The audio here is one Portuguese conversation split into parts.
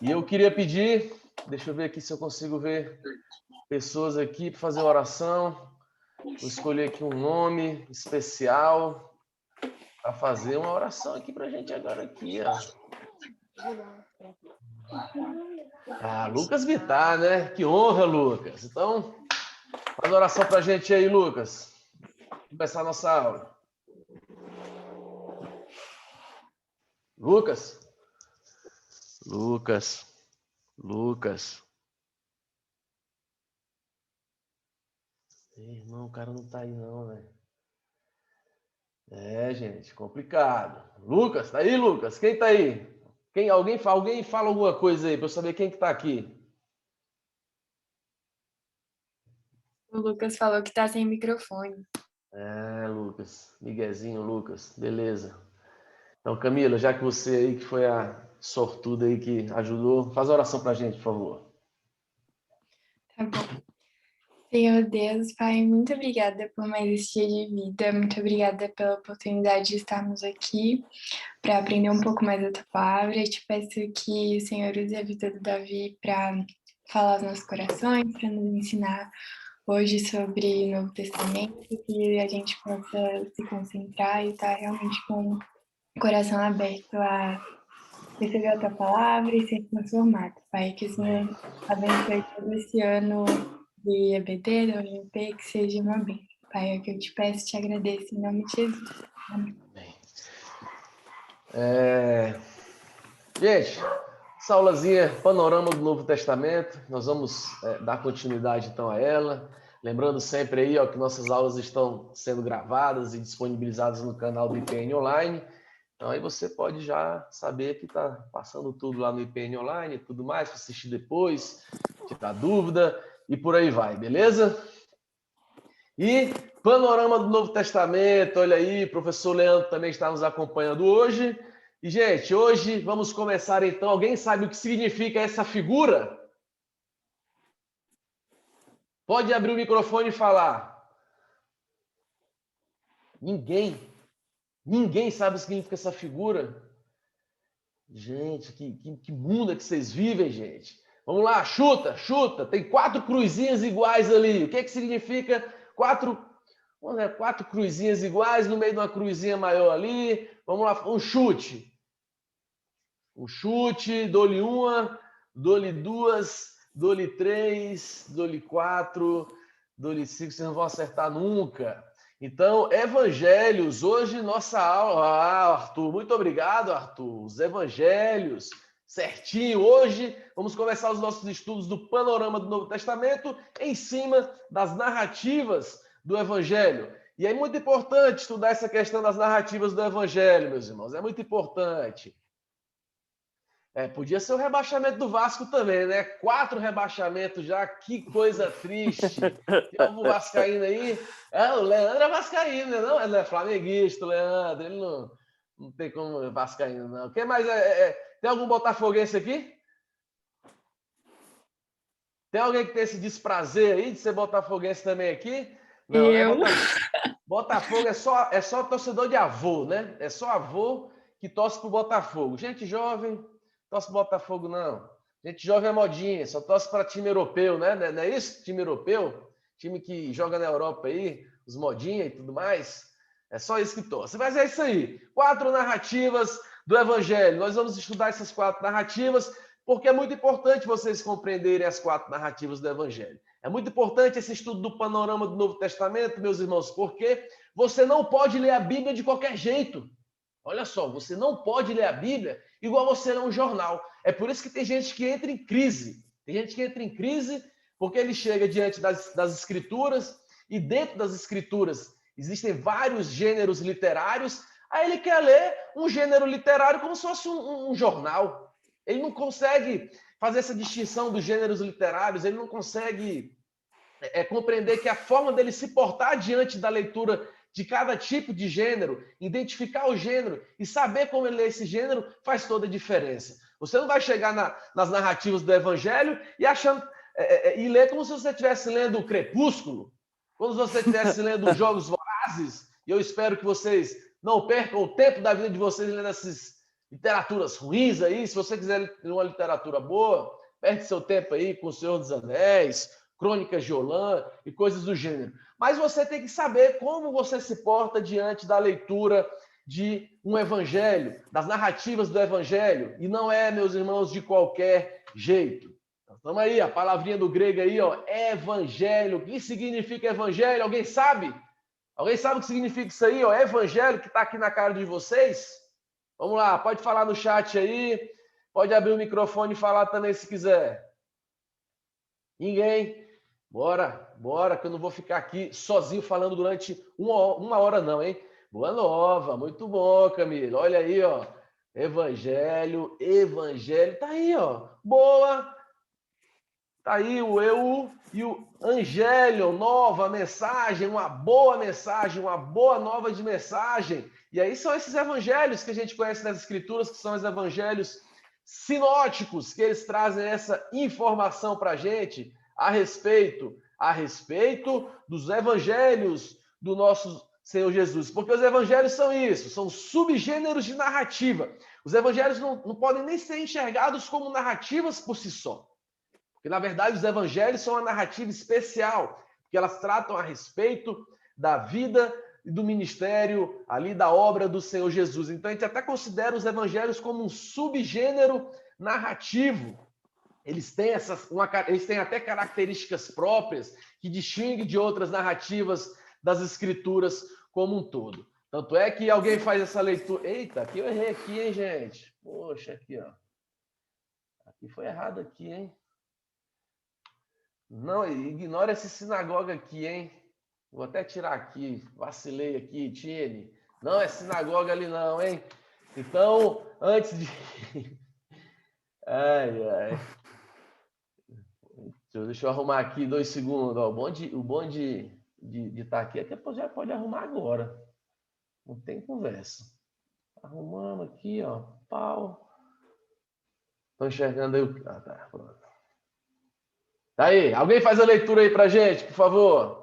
E eu queria pedir, deixa eu ver aqui se eu consigo ver pessoas aqui para fazer oração. Vou escolher aqui um nome especial para fazer uma oração aqui para a gente agora aqui, ó. Lucas Vittar, né? Que honra, Lucas. Então, faz oração para a gente aí, Lucas. Vamos começar a nossa aula. Lucas. Irmão, o cara não tá aí não, velho. Gente, complicado. Lucas, tá aí, Lucas? Quem tá aí? Alguém fala alguma coisa aí para eu saber quem que tá aqui. O Lucas falou que tá sem microfone. Lucas. Miguezinho, Lucas. Beleza. Então, Camila, já que você aí que foi a sortuda aí que ajudou, faz a oração pra gente, por favor. Tá bom. Senhor Deus, Pai, muito obrigada por mais esse dia de vida. Muito obrigada pela oportunidade de estarmos aqui para aprender um pouco mais da tua palavra. Eu te peço que o Senhor use a vida do Davi para falar aos nossos corações, para nos ensinar hoje sobre o Novo Testamento, que a gente possa se concentrar e estar realmente com o coração aberto a receber a tua palavra e ser transformado. Pai, que o Senhor abençoe todo esse ano de EBD, da UNP, que seja uma bênção. Pai, é o que eu te peço, te agradeço em nome de Jesus. Amém. Gente, essa aulazinha Panorama do Novo Testamento, nós vamos dar continuidade então a ela. Lembrando sempre aí, ó, que nossas aulas estão sendo gravadas e disponibilizadas no canal do IPN Online. Então aí você pode já saber que está passando tudo lá no IPN Online e tudo mais, para assistir depois, tirar dúvida e por aí vai, beleza? E Panorama do Novo Testamento, olha aí, professor Leandro também está nos acompanhando hoje. E, gente, hoje vamos começar então. Alguém sabe o que significa essa figura? Pode abrir o microfone e falar. Ninguém sabe o que significa essa figura. Gente, que mundo é que vocês vivem, gente? Vamos lá, chuta. Tem 4 cruzinhas iguais ali. O que significa 4 cruzinhas iguais no meio de uma cruzinha maior ali? Vamos lá, um chute. Dou-lhe uma, dou-lhe duas, dou-lhe 3, dou-lhe 4, dou-lhe 5. Vocês não vão acertar nunca. Então, evangelhos, hoje nossa aula. Arthur, muito obrigado, Arthur. Os evangelhos, certinho. Hoje vamos começar os nossos estudos do Panorama do Novo Testamento em cima das narrativas do evangelho. E é muito importante estudar essa questão das narrativas do evangelho, meus irmãos. É muito importante. Podia ser o rebaixamento do Vasco também, né? 4 rebaixamentos já, que coisa triste. Tem algum vascaíno aí? O Leandro é vascaíno, né? Não, ele é flamenguista, o Leandro. Ele não tem como vascaíno, não. Quem mais tem algum botafoguense aqui? Tem alguém que tem esse desprazer aí de ser botafoguense também aqui? Não, eu? né? Botafogo é só torcedor de avô, né? É só avô que torce pro Botafogo. Gente jovem torce pro Botafogo, não. Gente jovem é modinha, só torce para time europeu, né? Não é isso? Time europeu? Time que joga na Europa aí, os modinha e tudo mais. É só isso que torce. Mas é isso aí. 4 narrativas do Evangelho. Nós vamos estudar essas 4 narrativas, porque é muito importante vocês compreenderem as 4 narrativas do Evangelho. É muito importante esse estudo do panorama do Novo Testamento, meus irmãos, porque você não pode ler a Bíblia de qualquer jeito. Olha só, você não pode ler a Bíblia igual você lê um jornal. É por isso que tem gente que entra em crise. Tem gente que entra em crise porque ele chega diante das Escrituras e dentro das Escrituras existem vários gêneros literários. Aí ele quer ler um gênero literário como se fosse um jornal. Ele não consegue fazer essa distinção dos gêneros literários, ele não consegue compreender que a forma dele se portar diante da leitura de cada tipo de gênero, identificar o gênero e saber como ele lê esse gênero faz toda a diferença. Você não vai chegar nas narrativas do Evangelho e ler como se você estivesse lendo o Crepúsculo, como se você estivesse lendo os Jogos Vorazes, e eu espero que vocês não percam o tempo da vida de vocês lendo literaturas ruins aí. Se você quiser uma literatura boa, perde seu tempo aí com O Senhor dos Anéis, Crônicas de Olã e coisas do gênero. Mas você tem que saber como você se porta diante da leitura de um evangelho, das narrativas do evangelho, e não é, meus irmãos, de qualquer jeito. Então, aí, a palavrinha do grego aí, ó, evangelho. O que significa evangelho? Alguém sabe? Alguém sabe o que significa isso aí, ó? Evangelho, que está aqui na cara de vocês? Vamos lá, pode falar no chat aí, pode abrir o microfone e falar também se quiser. Ninguém? Bora, que eu não vou ficar aqui sozinho falando durante uma hora não, hein? Boa nova, muito bom, Camila. Olha aí, ó. Evangelho, tá aí, ó. Boa. Tá aí o eu e o Angélio, nova mensagem, uma boa nova de mensagem. E aí são esses evangelhos que a gente conhece nas Escrituras, que são os evangelhos sinóticos, que eles trazem essa informação para a gente a respeito dos evangelhos do nosso Senhor Jesus. Porque os evangelhos são isso, são subgêneros de narrativa. Os evangelhos não podem nem ser enxergados como narrativas por si só. Porque, na verdade, os evangelhos são uma narrativa especial, porque elas tratam a respeito da vida e do ministério, ali da obra do Senhor Jesus. Então, a gente até considera os evangelhos como um subgênero narrativo. Eles têm até características próprias que distinguem de outras narrativas das Escrituras como um todo. Tanto é que alguém faz essa leitura... Eita, aqui eu errei aqui, hein, gente? Poxa, aqui, ó. Aqui foi errado aqui, hein? Não, ignora esse sinagoga aqui, hein? Vou até tirar aqui. Vacilei aqui, Tine. Não é sinagoga ali não, hein? Então, antes de... Ai. Deixa eu arrumar aqui 2 segundos. Ó, o bom de estar aqui é que já pode arrumar agora. Não tem conversa. Arrumamos aqui, ó. Pau. Estou enxergando aí o... Ah, tá. Pronto. Tá aí. Alguém faz a leitura aí pra gente, por favor.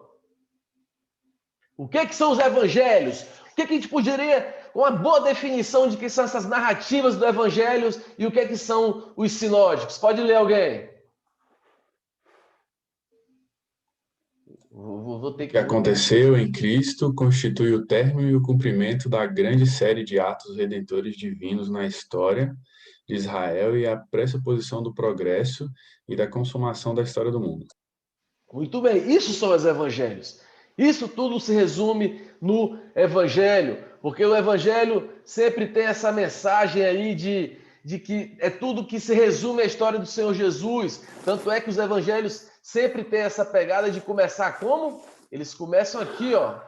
O que são os evangelhos? O que a gente poderia... Uma boa definição de que são essas narrativas do evangelho e o que são os sinóticos. Pode ler alguém? O que aconteceu em Cristo constitui o término e o cumprimento da grande série de atos redentores divinos na história de Israel e a pressuposição do progresso e da consumação da história do mundo. Muito bem, isso são os evangelhos. Isso tudo se resume no evangelho, porque o evangelho sempre tem essa mensagem aí de que é tudo que se resume à história do Senhor Jesus. Tanto é que os evangelhos sempre têm essa pegada de começar como? Eles começam aqui, ó.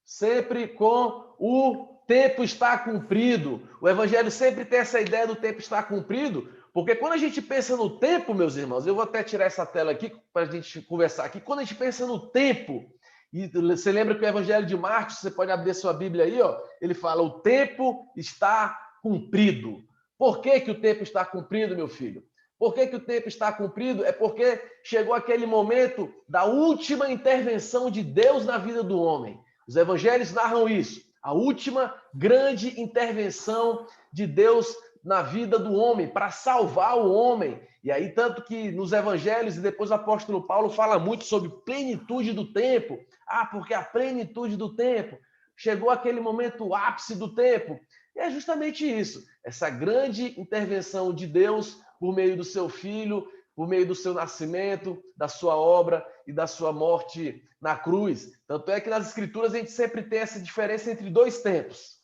Sempre com o tempo está cumprido. O evangelho sempre tem essa ideia do tempo estar cumprido, porque quando a gente pensa no tempo, meus irmãos, eu vou até tirar essa tela aqui para a gente conversar aqui. Quando a gente pensa no tempo, e você lembra que o Evangelho de Marcos, você pode abrir sua Bíblia aí, ó, ele fala, o tempo está cumprido. Por que o tempo está cumprido, meu filho? Por que o tempo está cumprido? É porque chegou aquele momento da última intervenção de Deus na vida do homem. Os evangelhos narram isso. A última grande intervenção de Deus na vida do homem, para salvar o homem. E aí, tanto que nos evangelhos, e depois o apóstolo Paulo fala muito sobre plenitude do tempo. Ah, porque a plenitude do tempo, chegou aquele momento ápice do tempo. E é justamente isso, essa grande intervenção de Deus por meio do seu Filho, por meio do seu nascimento, da sua obra e da sua morte na cruz. Tanto é que nas Escrituras a gente sempre tem essa diferença entre 2 tempos.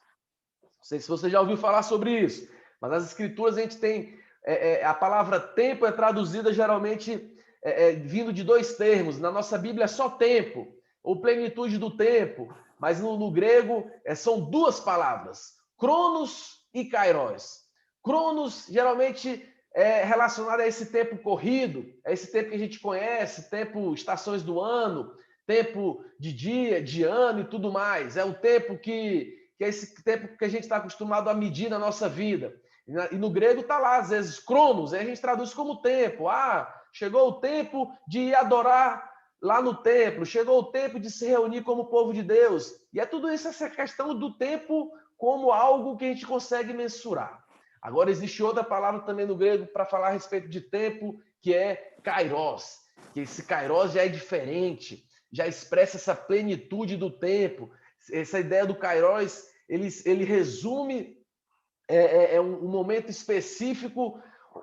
Não sei se você já ouviu falar sobre isso, mas nas Escrituras a gente tem... a palavra tempo é traduzida geralmente vindo de 2 termos. Na nossa Bíblia é só tempo, ou plenitude do tempo, mas no grego são 2 palavras, cronos e kairos. Cronos geralmente é relacionado a esse tempo corrido, a esse tempo que a gente conhece, tempo, estações do ano, tempo de dia, de ano e tudo mais. É um tempo que é esse tempo que a gente está acostumado a medir na nossa vida. E no grego está lá, às vezes, cronos, aí a gente traduz como tempo. Ah, chegou o tempo de ir adorar lá no templo, chegou o tempo de se reunir como povo de Deus. E é tudo isso, essa questão do tempo como algo que a gente consegue mensurar. Agora, existe outra palavra também no grego para falar a respeito de tempo, que é kairos. Que esse kairos já é diferente, já expressa essa plenitude do tempo. Essa ideia do kairos, ele resume um momento específico,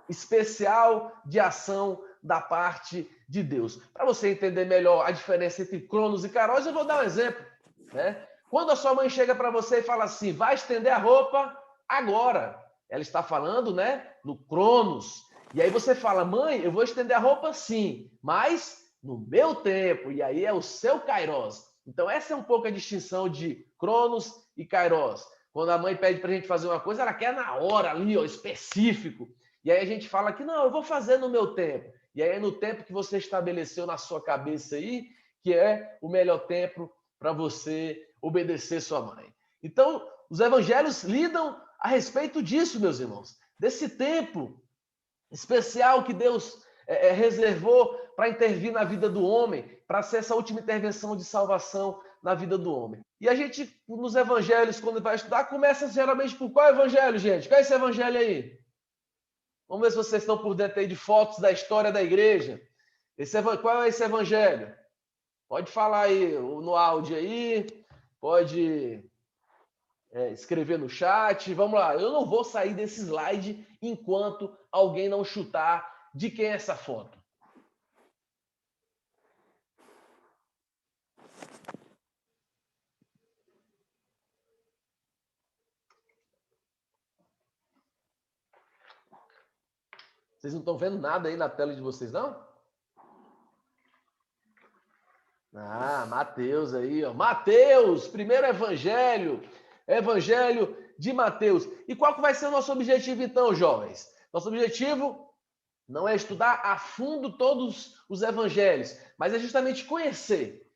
especial de ação da parte de Deus. Para você entender melhor a diferença entre cronos e kairos, eu vou dar um exemplo, né? Quando a sua mãe chega para você e fala assim, vai estender a roupa agora. Ela está falando, né, no cronos. E aí você fala, mãe, eu vou estender a roupa sim, mas no meu tempo. E aí é o seu kairos. Então essa é um pouco a distinção de cronos e kairos. Quando a mãe pede para a gente fazer uma coisa, ela quer na hora ali, ó, específico. E aí a gente fala que não, eu vou fazer no meu tempo. E aí é no tempo que você estabeleceu na sua cabeça aí, que é o melhor tempo para você obedecer sua mãe. Então, os evangelhos lidam a respeito disso, meus irmãos. Desse tempo especial que Deus reservou para intervir na vida do homem, para ser essa última intervenção de salvação na vida do homem. E a gente, nos evangelhos, quando vai estudar, começa geralmente por qual evangelho, gente? Qual é esse evangelho aí? Vamos ver se vocês estão por dentro aí de fotos da história da igreja. Qual é esse evangelho? Pode falar aí no áudio aí, pode escrever no chat. Vamos lá, eu não vou sair desse slide enquanto alguém não chutar de quem é essa foto. Vocês não estão vendo nada aí na tela de vocês, não? Ah, Mateus aí, ó. Mateus, primeiro evangelho de Mateus. E qual que vai ser o nosso objetivo então, jovens? Nosso objetivo não é estudar a fundo todos os evangelhos, mas é justamente conhecer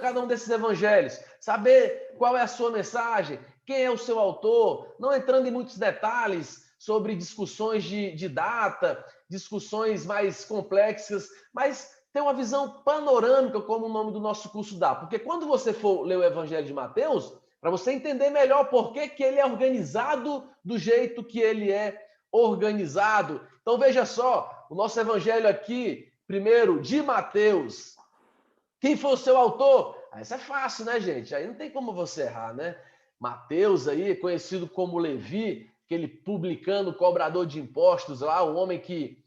cada um desses evangelhos, saber qual é a sua mensagem, quem é o seu autor, não entrando em muitos detalhes sobre discussões de data, discussões mais complexas, mas ter uma visão panorâmica, como o nome do nosso curso dá. Porque quando você for ler o Evangelho de Mateus, para você entender melhor por que ele é organizado do jeito que ele é organizado. Então veja só, o nosso Evangelho aqui, primeiro, de Mateus. Quem foi o seu autor? Isso é fácil, né, gente? Aí não tem como você errar, né? Mateus aí, conhecido como Levi, aquele publicano cobrador de impostos lá, o homem que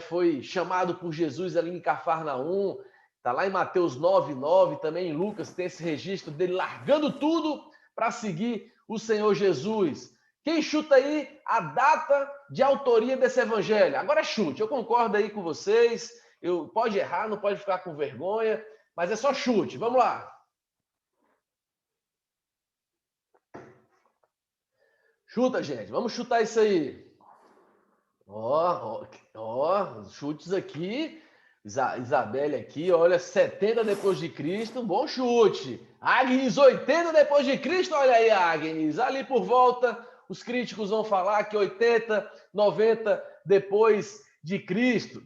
foi chamado por Jesus ali em Cafarnaum, está lá em Mateus 9:9, também em Lucas tem esse registro dele largando tudo para seguir o Senhor Jesus. Quem chuta aí a data de autoria desse evangelho? Agora chute, eu concordo aí com vocês, pode errar, não pode ficar com vergonha, mas é só chute, vamos lá. Chuta, gente, vamos chutar isso aí. Ó, chutes aqui. Isabelle aqui, olha, 70 depois de Cristo, bom chute. Agnes, 80 depois de Cristo, olha aí, Agnes. Ali por volta, os críticos vão falar que 80, 90 depois de Cristo.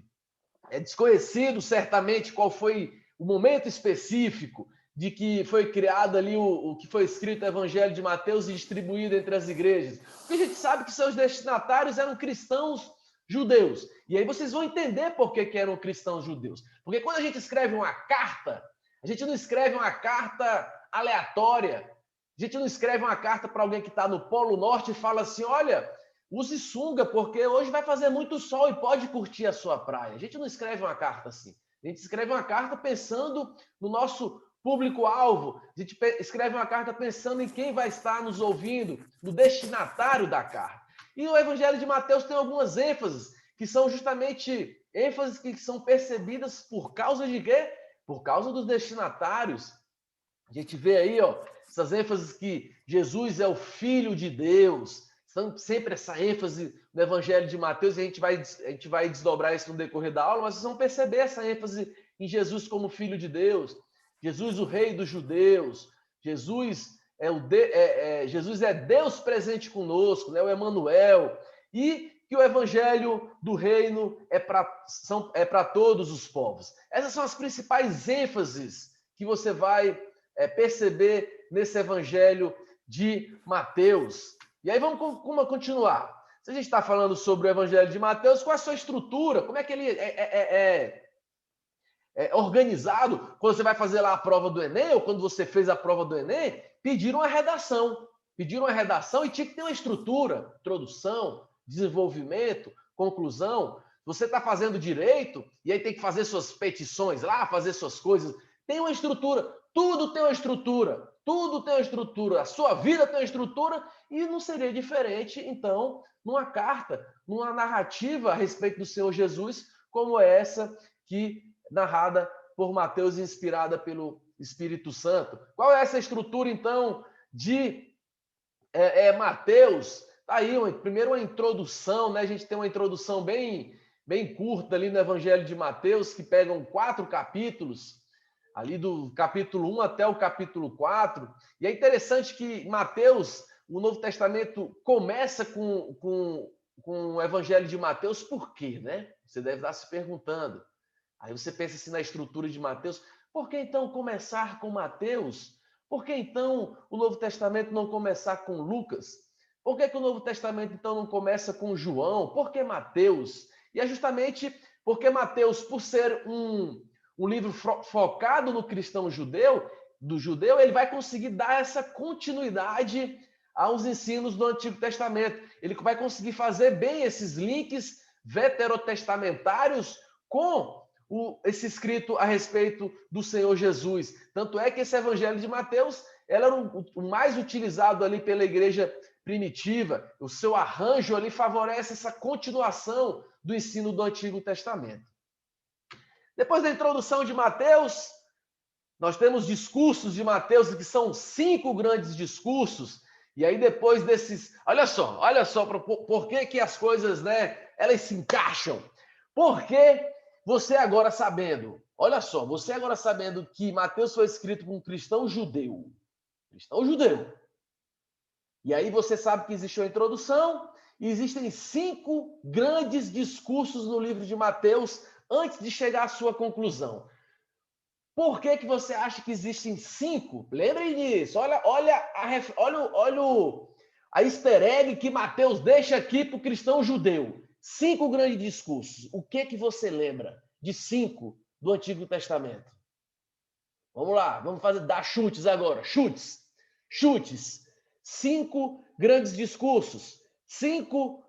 É desconhecido, certamente, qual foi o momento específico de que foi criado ali o que foi escrito o Evangelho de Mateus e distribuído entre as igrejas. Porque a gente sabe que seus destinatários eram cristãos judeus. E aí vocês vão entender por que eram cristãos judeus. Porque quando a gente escreve uma carta, a gente não escreve uma carta aleatória. A gente não escreve uma carta para alguém que está no Polo Norte e fala assim, olha, use sunga, porque hoje vai fazer muito sol e pode curtir a sua praia. A gente não escreve uma carta assim. A gente escreve uma carta pensando no nosso público-alvo. A gente escreve uma carta pensando em quem vai estar nos ouvindo, no destinatário da carta. E o Evangelho de Mateus tem algumas ênfases, que são justamente ênfases que são percebidas por causa de quê? Por causa dos destinatários. A gente vê aí, ó, essas ênfases que Jesus é o Filho de Deus. Sempre essa ênfase no Evangelho de Mateus, e a gente vai desdobrar isso no decorrer da aula, mas vocês vão perceber essa ênfase em Jesus como Filho de Deus. Jesus, o Rei dos Judeus. Jesus é Deus presente conosco, né? O Emanuel. E que o Evangelho do Reino é para todos os povos. Essas são as principais ênfases que você vai perceber nesse Evangelho de Mateus. E aí vamos continuar. Se a gente está falando sobre o Evangelho de Mateus, qual é a sua estrutura? Como é que ele é organizado? Quando você vai fazer lá a prova do Enem, ou quando você fez a prova do Enem, pediram uma redação. Pediram uma redação e tinha que ter uma estrutura. Introdução, desenvolvimento, conclusão. Você está fazendo direito e aí tem que fazer suas petições lá, fazer suas coisas. Tem uma estrutura. Tudo tem uma estrutura. Tudo tem uma estrutura. A sua vida tem uma estrutura e não seria diferente, então, numa carta, numa narrativa a respeito do Senhor Jesus, como essa que narrada por Mateus e inspirada pelo Espírito Santo. Qual é essa estrutura, então, de Mateus? Tá aí, primeiro uma introdução, né? A gente tem uma introdução bem curta ali no Evangelho de Mateus, que pegam 4 capítulos, ali do capítulo 1 até o capítulo 4. E é interessante que Mateus, o Novo Testamento, começa com o Evangelho de Mateus, por quê, né? Você deve estar se perguntando. Aí você pensa assim na estrutura de Mateus. Por que então começar com Mateus? Por que então o Novo Testamento não começar com Lucas? Por que o Novo Testamento então não começa com João? Por que Mateus? E é justamente porque Mateus, por ser um livro focado no cristão judeu, ele vai conseguir dar essa continuidade aos ensinos do Antigo Testamento. Ele vai conseguir fazer bem esses links veterotestamentários com esse escrito a respeito do Senhor Jesus. Tanto é que esse Evangelho de Mateus era o mais utilizado ali pela igreja primitiva. O seu arranjo ali favorece essa continuação do ensino do Antigo Testamento. Depois da introdução de Mateus, nós temos discursos de Mateus, que são 5 grandes discursos. E aí depois desses... Olha só por que as coisas, né, elas se encaixam. Porque você agora sabendo, olha só, você agora sabendo que Mateus foi escrito por um cristão judeu. E aí você sabe que existe uma introdução e existem 5 grandes discursos no livro de Mateus antes de chegar à sua conclusão. Por que você acha que existem 5? Lembre disso. Olha a easter egg que Mateus deixa aqui para o cristão judeu. 5 grandes discursos. O que você lembra de 5 do Antigo Testamento? Vamos lá, vamos dar chutes agora. Chutes. 5 grandes discursos. 5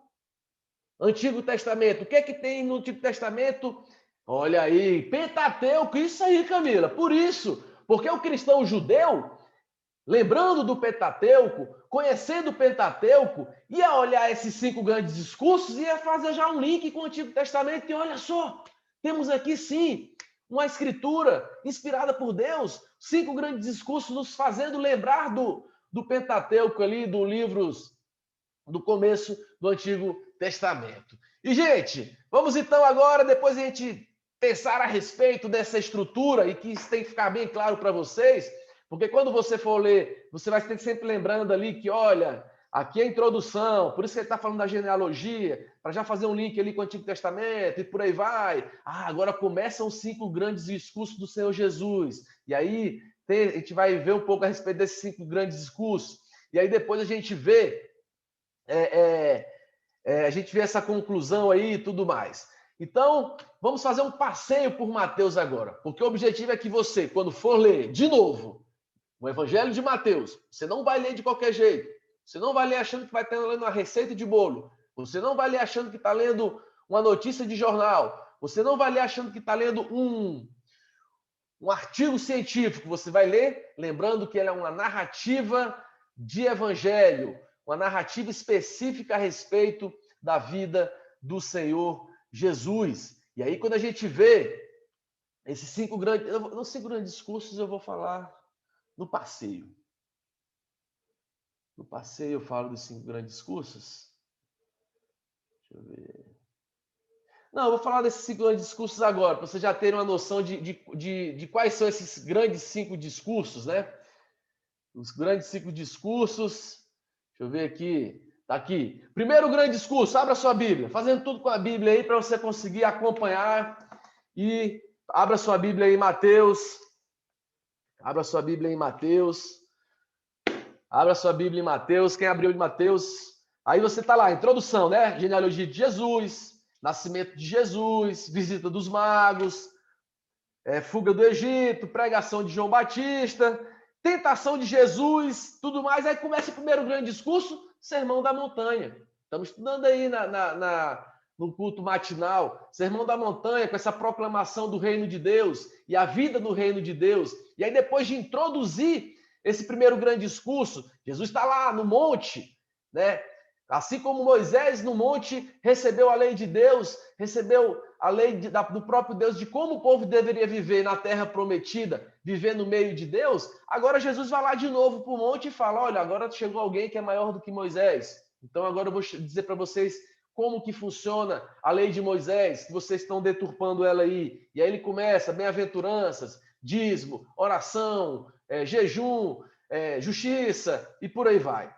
Antigo Testamento. O que tem no Antigo Testamento? Olha aí, Pentateuco. Isso aí, Camila. Por isso, porque o cristão judeu, lembrando do Pentateuco, conhecendo o Pentateuco, ia olhar esses 5 grandes discursos e ia fazer já um link com o Antigo Testamento. E olha só, temos aqui sim uma escritura inspirada por Deus, 5 grandes discursos nos fazendo lembrar do Pentateuco ali, dos livros do começo do Antigo Testamento. E, gente, vamos então agora, depois a gente pensar a respeito dessa estrutura, e que isso tem que ficar bem claro para vocês, porque quando você for ler, você vai ter sempre lembrando ali que, olha, aqui é a introdução, por isso que ele está falando da genealogia, para já fazer um link ali com o Antigo Testamento, e por aí vai. Agora começam os 5 grandes discursos do Senhor Jesus. E aí a gente vai ver um pouco a respeito desses 5 grandes discursos. E aí depois a gente vê essa conclusão aí e tudo mais. Então, vamos fazer um passeio por Mateus agora, porque o objetivo é que você, quando for ler de novo o Evangelho de Mateus, você não vai ler de qualquer jeito. Você não vai ler achando que vai estar lendo uma receita de bolo. Você não vai ler achando que está lendo uma notícia de jornal. Você não vai ler achando que está lendo um artigo científico. Você vai ler lembrando que ela é uma narrativa de evangelho, uma narrativa específica a respeito da vida do Senhor Jesus. E aí, quando a gente vê esses 5 grandes discursos, eu vou falar no passeio. No passeio eu falo dos 5 grandes discursos. Deixa eu ver. Não, eu vou falar desses 5 grandes discursos agora, para vocês já terem uma noção de quais são esses grandes 5 discursos, né? Os grandes 5 discursos. Deixa eu ver aqui. Tá aqui. Primeiro grande discurso, abra sua Bíblia. Fazendo tudo com a Bíblia aí para você conseguir acompanhar. E abra sua Bíblia aí em Mateus. Abra sua Bíblia em Mateus. Abra sua Bíblia em Mateus. Quem abriu de Mateus, Aí você está lá, introdução, né? Genealogia de Jesus, nascimento de Jesus, visita dos magos, fuga do Egito, pregação de João Batista, tentação de Jesus, tudo mais. Aí começa o primeiro grande discurso, Sermão da Montanha. Estamos estudando aí no culto matinal, Sermão da Montanha, com essa proclamação do reino de Deus e a vida no reino de Deus. E aí, depois de introduzir esse primeiro grande discurso, Jesus está lá no monte, né? Assim como Moisés no monte recebeu a lei de Deus, recebeu a lei do próprio Deus de como o povo deveria viver na terra prometida, viver no meio de Deus, agora Jesus vai lá de novo para o monte e fala, olha, agora chegou alguém que é maior do que Moisés. Então agora eu vou dizer para vocês como que funciona a lei de Moisés, que vocês estão deturpando ela aí. E aí ele começa, bem-aventuranças, dízimo, oração, jejum, justiça e por aí vai.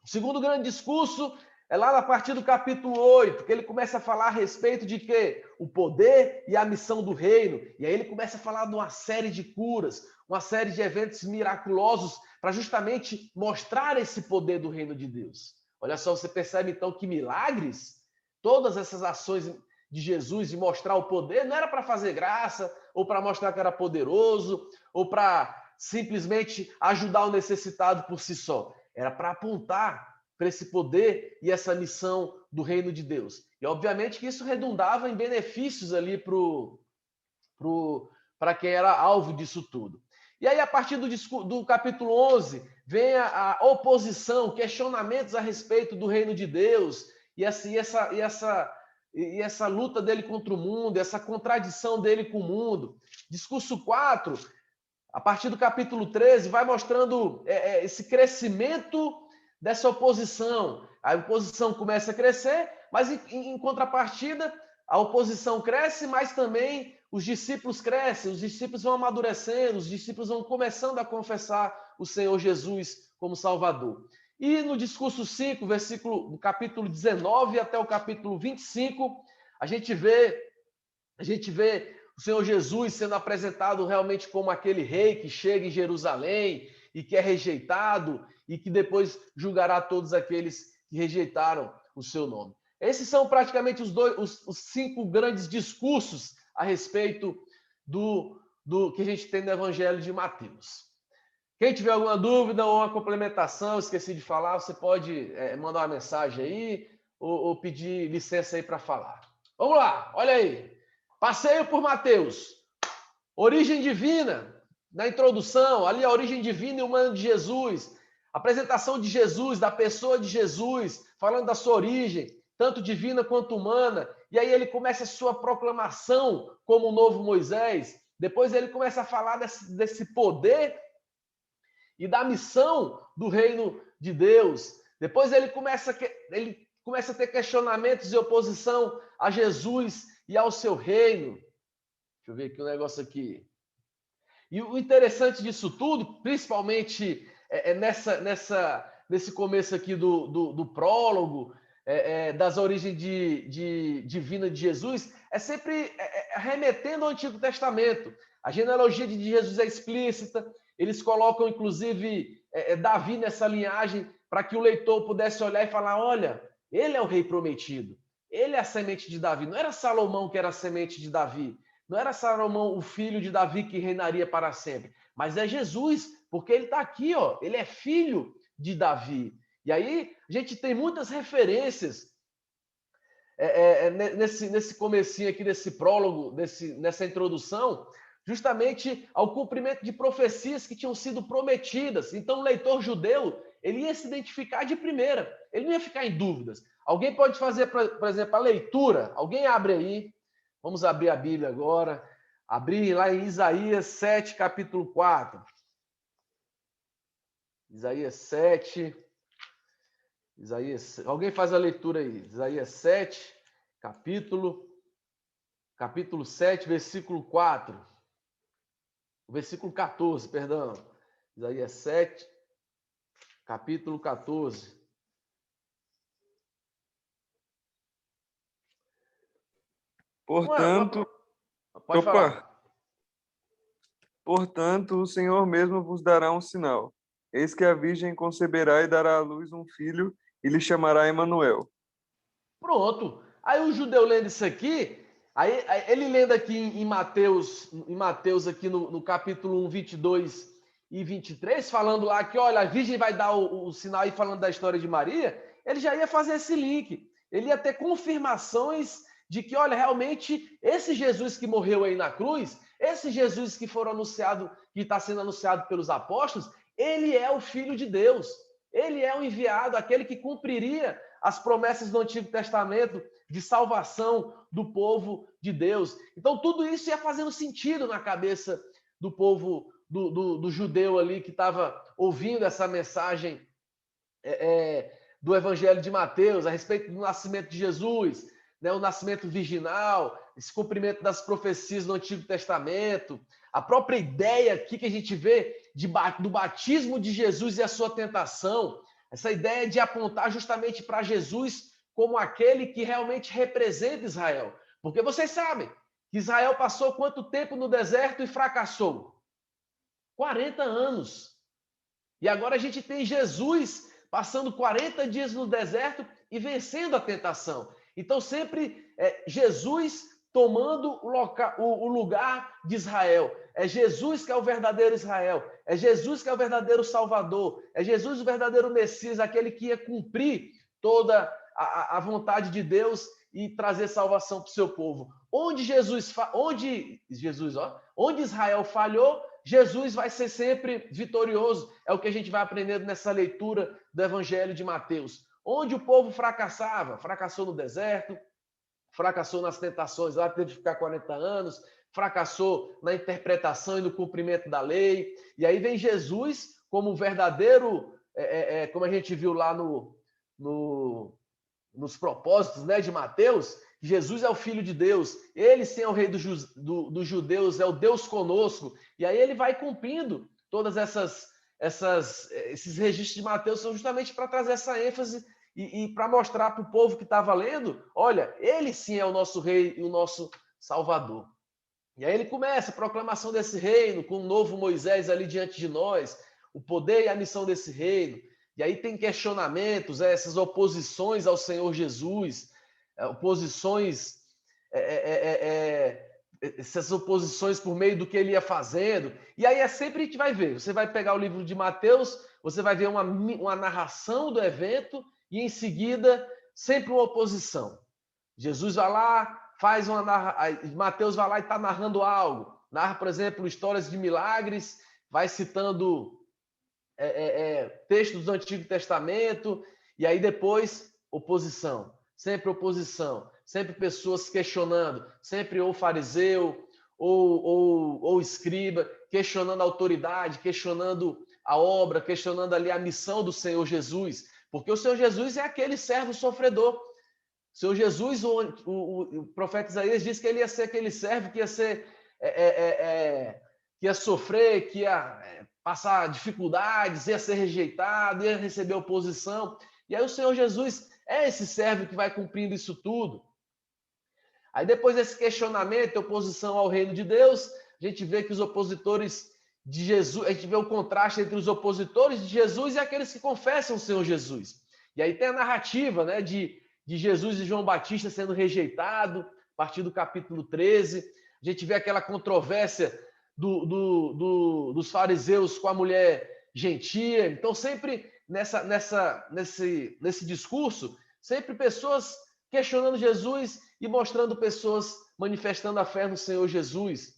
O segundo grande discurso é lá a partir do capítulo 8, que ele começa a falar a respeito de quê? O poder e a missão do reino. E aí ele começa a falar de uma série de curas, uma série de eventos miraculosos para justamente mostrar esse poder do reino de Deus. Olha só, você percebe então que milagres, todas essas ações de Jesus de mostrar o poder, não era para fazer graça, ou para mostrar que era poderoso, ou para simplesmente ajudar o necessitado por si só. Era para apontar para esse poder e essa missão do reino de Deus. E obviamente que isso redundava em benefícios ali para quem era alvo disso tudo. E aí, a partir do capítulo 11, vem a oposição, questionamentos a respeito do reino de Deus, e essa luta dele contra o mundo, essa contradição dele com o mundo. Discurso 4, a partir do capítulo 13, vai mostrando esse crescimento dessa oposição. A oposição começa a crescer, mas em contrapartida, a oposição cresce, mas também os discípulos crescem, os discípulos vão amadurecendo, os discípulos vão começando a confessar o Senhor Jesus como Salvador. E no discurso 5, do capítulo 19 até o capítulo 25, a gente vê o Senhor Jesus sendo apresentado realmente como aquele rei que chega em Jerusalém e que é rejeitado e que depois julgará todos aqueles que rejeitaram o seu nome. Esses são praticamente os 5 grandes discursos a respeito do que a gente tem no Evangelho de Mateus. Quem tiver alguma dúvida ou uma complementação, esqueci de falar, você pode mandar uma mensagem aí ou pedir licença aí para falar. Vamos lá, olha aí. Passeio por Mateus. Origem divina, na introdução, ali a origem divina e humana de Jesus. Apresentação de Jesus, da pessoa de Jesus, falando da sua origem, tanto divina quanto humana. E aí ele começa a sua proclamação como o novo Moisés. Depois ele começa a falar desse poder e da missão do reino de Deus. Depois ele começa a ter questionamentos e oposição a Jesus e ao seu reino. Deixa eu ver aqui um negócio aqui. E o interessante disso tudo, principalmente nesse começo aqui do prólogo, das origens divina de Jesus, é sempre remetendo ao Antigo Testamento. A genealogia de Jesus é explícita, eles colocam, inclusive, Davi nessa linhagem, para que o leitor pudesse olhar e falar, olha, ele é o rei prometido, ele é a semente de Davi. Não era Salomão que era a semente de Davi, não era Salomão o filho de Davi que reinaria para sempre, mas é Jesus, porque ele está aqui, ó, ele é filho de Davi. E aí a gente tem muitas referências nesse comecinho aqui, desse prólogo, nessa introdução, justamente ao cumprimento de profecias que tinham sido prometidas. Então o leitor judeu, ele ia se identificar de primeira, ele não ia ficar em dúvidas. Alguém pode fazer, por exemplo, a leitura, alguém abre aí, vamos abrir a Bíblia agora, abrir lá em Isaías 7, capítulo 4. Isaías 7, alguém faz a leitura aí, Isaías 7, capítulo 7, versículo 4. Versículo 14, perdão. Isaías 7, capítulo 14. Portanto, Pode falar. Portanto, o Senhor mesmo vos dará um sinal. Eis que a virgem conceberá e dará à luz um filho, e lhe chamará Emanuel. Pronto. Aí o judeu lendo isso aqui, aí ele lendo aqui em Mateus aqui no capítulo 1, 22 e 23, falando lá que, olha, a virgem vai dar o sinal aí falando da história de Maria, ele já ia fazer esse link. Ele ia ter confirmações de que, olha, realmente, esse Jesus que morreu aí na cruz, esse Jesus que foram anunciado, que está sendo anunciado pelos apóstolos, ele é o Filho de Deus. Ele é o enviado, aquele que cumpriria as promessas do Antigo Testamento de salvação do povo de Deus. Então, tudo isso ia fazendo sentido na cabeça do povo, do judeu ali que estava ouvindo essa mensagem do Evangelho de Mateus a respeito do nascimento de Jesus, né, o nascimento virginal, esse cumprimento das profecias do Antigo Testamento, a própria ideia aqui que a gente vê do batismo de Jesus e a sua tentação, essa ideia de apontar justamente para Jesus como aquele que realmente representa Israel. Porque vocês sabem que Israel passou quanto tempo no deserto e fracassou? 40 anos. E agora a gente tem Jesus passando 40 dias no deserto e vencendo a tentação. Então sempre Jesus tomando o lugar de Israel. É Jesus que é o verdadeiro Israel. É Jesus que é o verdadeiro Salvador. É Jesus o verdadeiro Messias, aquele que ia cumprir toda a vontade de Deus e trazer salvação para o seu povo. Onde Israel falhou, Jesus vai ser sempre vitorioso. É o que a gente vai aprendendo nessa leitura do Evangelho de Mateus. Onde o povo fracassava, fracassou no deserto, fracassou nas tentações, lá teve que ficar 40 anos, fracassou na interpretação e no cumprimento da lei. E aí vem Jesus como verdadeiro, como a gente viu lá nos propósitos, né, de Mateus, Jesus é o Filho de Deus, ele sim é o Rei dos judeus, é o Deus conosco. E aí ele vai cumprindo todas esses registros de Mateus, são justamente para trazer essa ênfase e para mostrar para o povo que estava lendo, olha, ele sim é o nosso Rei e o nosso Salvador. E aí ele começa a proclamação desse reino, com um novo Moisés ali diante de nós, o poder e a missão desse reino. E aí tem questionamentos, essas oposições ao Senhor Jesus, essas oposições por meio do que ele ia fazendo. E aí sempre a gente vai ver, você vai pegar o livro de Mateus, você vai ver uma narração do evento e em seguida sempre uma oposição. Jesus vai lá, Mateus vai lá e está narrando algo. Narra, por exemplo, histórias de milagres, vai citando textos do Antigo Testamento, e aí depois oposição, sempre pessoas questionando, sempre ou fariseu ou escriba, questionando a autoridade, questionando a obra, questionando ali a missão do Senhor Jesus, porque o Senhor Jesus é aquele servo sofredor. O Senhor Jesus, o profeta Isaías disse que ele ia ser aquele servo que ia ser que ia sofrer, que ia passar dificuldades, ia ser rejeitado, ia receber oposição. E aí o Senhor Jesus é esse servo que vai cumprindo isso tudo. Aí depois desse questionamento, oposição ao reino de Deus, a gente vê que os opositores de Jesus, a gente vê o contraste entre os opositores de Jesus e aqueles que confessam o Senhor Jesus. E aí tem a narrativa, né, de Jesus e João Batista sendo rejeitado, a partir do capítulo 13. A gente vê aquela controvérsia dos fariseus com a mulher gentia. Então, sempre nesse discurso, sempre pessoas questionando Jesus e mostrando pessoas manifestando a fé no Senhor Jesus.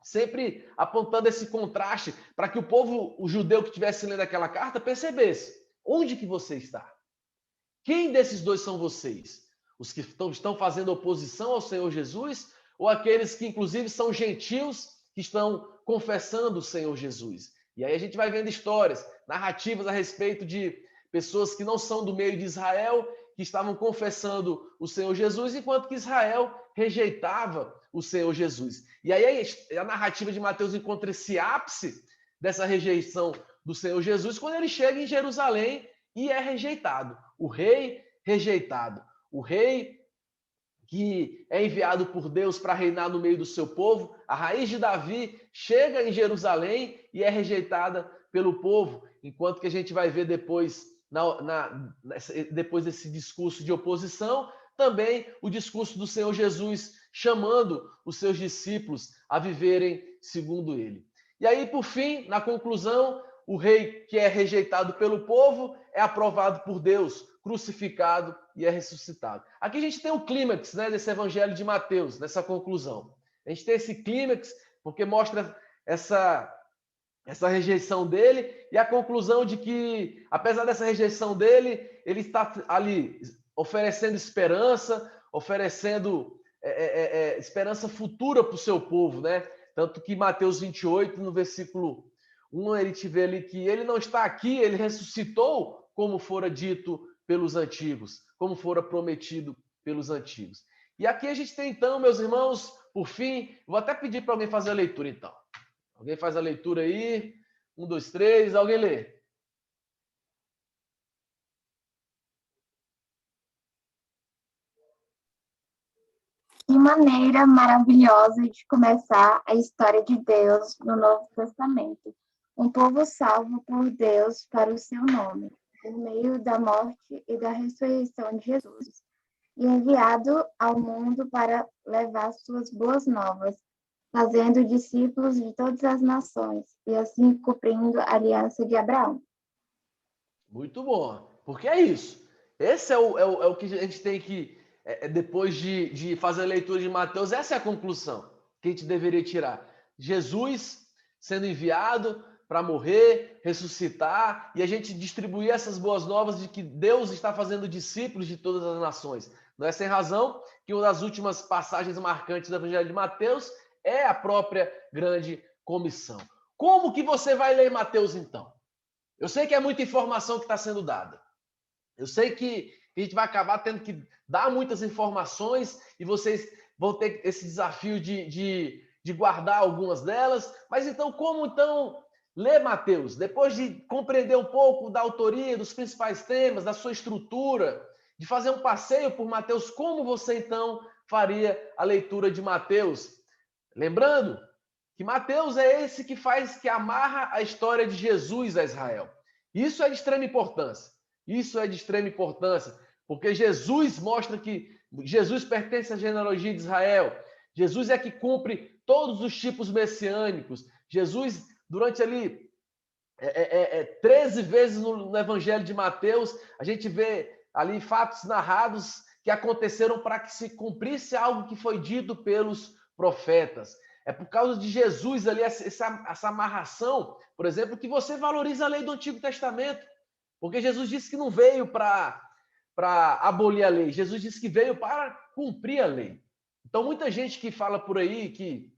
Sempre apontando esse contraste para que o judeu que estivesse lendo aquela carta, percebesse onde que você está. Quem desses dois são vocês? Os que estão fazendo oposição ao Senhor Jesus ou aqueles que, inclusive, são gentios que estão confessando o Senhor Jesus? E aí a gente vai vendo histórias, narrativas a respeito de pessoas que não são do meio de Israel, que estavam confessando o Senhor Jesus, enquanto que Israel rejeitava o Senhor Jesus. E aí a narrativa de Mateus encontra esse ápice dessa rejeição do Senhor Jesus quando ele chega em Jerusalém e é rejeitado. O rei rejeitado. O rei que é enviado por Deus para reinar no meio do seu povo. A raiz de Davi chega em Jerusalém e é rejeitada pelo povo. Enquanto que a gente vai ver depois depois desse discurso de oposição, também o discurso do Senhor Jesus chamando os seus discípulos a viverem segundo ele. E aí, por fim, na conclusão, o rei que é rejeitado pelo povo é aprovado por Deus, crucificado e é ressuscitado. Aqui a gente tem o clímax, né, desse evangelho de Mateus, nessa conclusão. A gente tem esse clímax porque mostra essa rejeição dele e a conclusão de que, apesar dessa rejeição dele, ele está ali oferecendo esperança, oferecendo esperança futura para o seu povo, né? Tanto que Mateus 28, no versículo 1, ele te vê ali que ele não está aqui, ele ressuscitou como fora dito pelos antigos, como fora prometido pelos antigos. E aqui a gente tem então, meus irmãos, por fim, vou até pedir para alguém fazer a leitura então. Alguém faz a leitura aí? 1, 2, 3, alguém lê. Que maneira maravilhosa de começar a história de Deus no Novo Testamento. Um povo salvo por Deus para o seu nome, por meio da morte e da ressurreição de Jesus, e enviado ao mundo para levar suas boas novas, fazendo discípulos de todas as nações, e assim cumprindo a aliança de Abraão. Muito bom, porque é isso. Esse é o que a gente tem que, depois de fazer a leitura de Mateus, essa é a conclusão que a gente deveria tirar. Jesus sendo enviado para morrer, ressuscitar, e a gente distribuir essas boas novas de que Deus está fazendo discípulos de todas as nações. Não é sem razão que uma das últimas passagens marcantes do Evangelho de Mateus é a própria grande comissão. Como que você vai ler Mateus, então? Eu sei que é muita informação que está sendo dada. Eu sei que a gente vai acabar tendo que dar muitas informações e vocês vão ter esse desafio de guardar algumas delas. Mas então, como então ler Mateus? Depois de compreender um pouco da autoria, dos principais temas, da sua estrutura, de fazer um passeio por Mateus, como você então faria a leitura de Mateus? Lembrando que Mateus é esse que amarra a história de Jesus a Israel. Isso é de extrema importância. Isso é de extrema importância, porque Jesus mostra que Jesus pertence à genealogia de Israel. Jesus é que cumpre todos os tipos messiânicos. Jesus, durante ali 13 vezes no Evangelho de Mateus, a gente vê ali fatos narrados que aconteceram para que se cumprisse algo que foi dito pelos profetas. É por causa de Jesus ali, essa amarração, por exemplo, que você valoriza a lei do Antigo Testamento. Porque Jesus disse que não veio para abolir a lei. Jesus disse que veio para cumprir a lei. Então, muita gente que fala por aí, que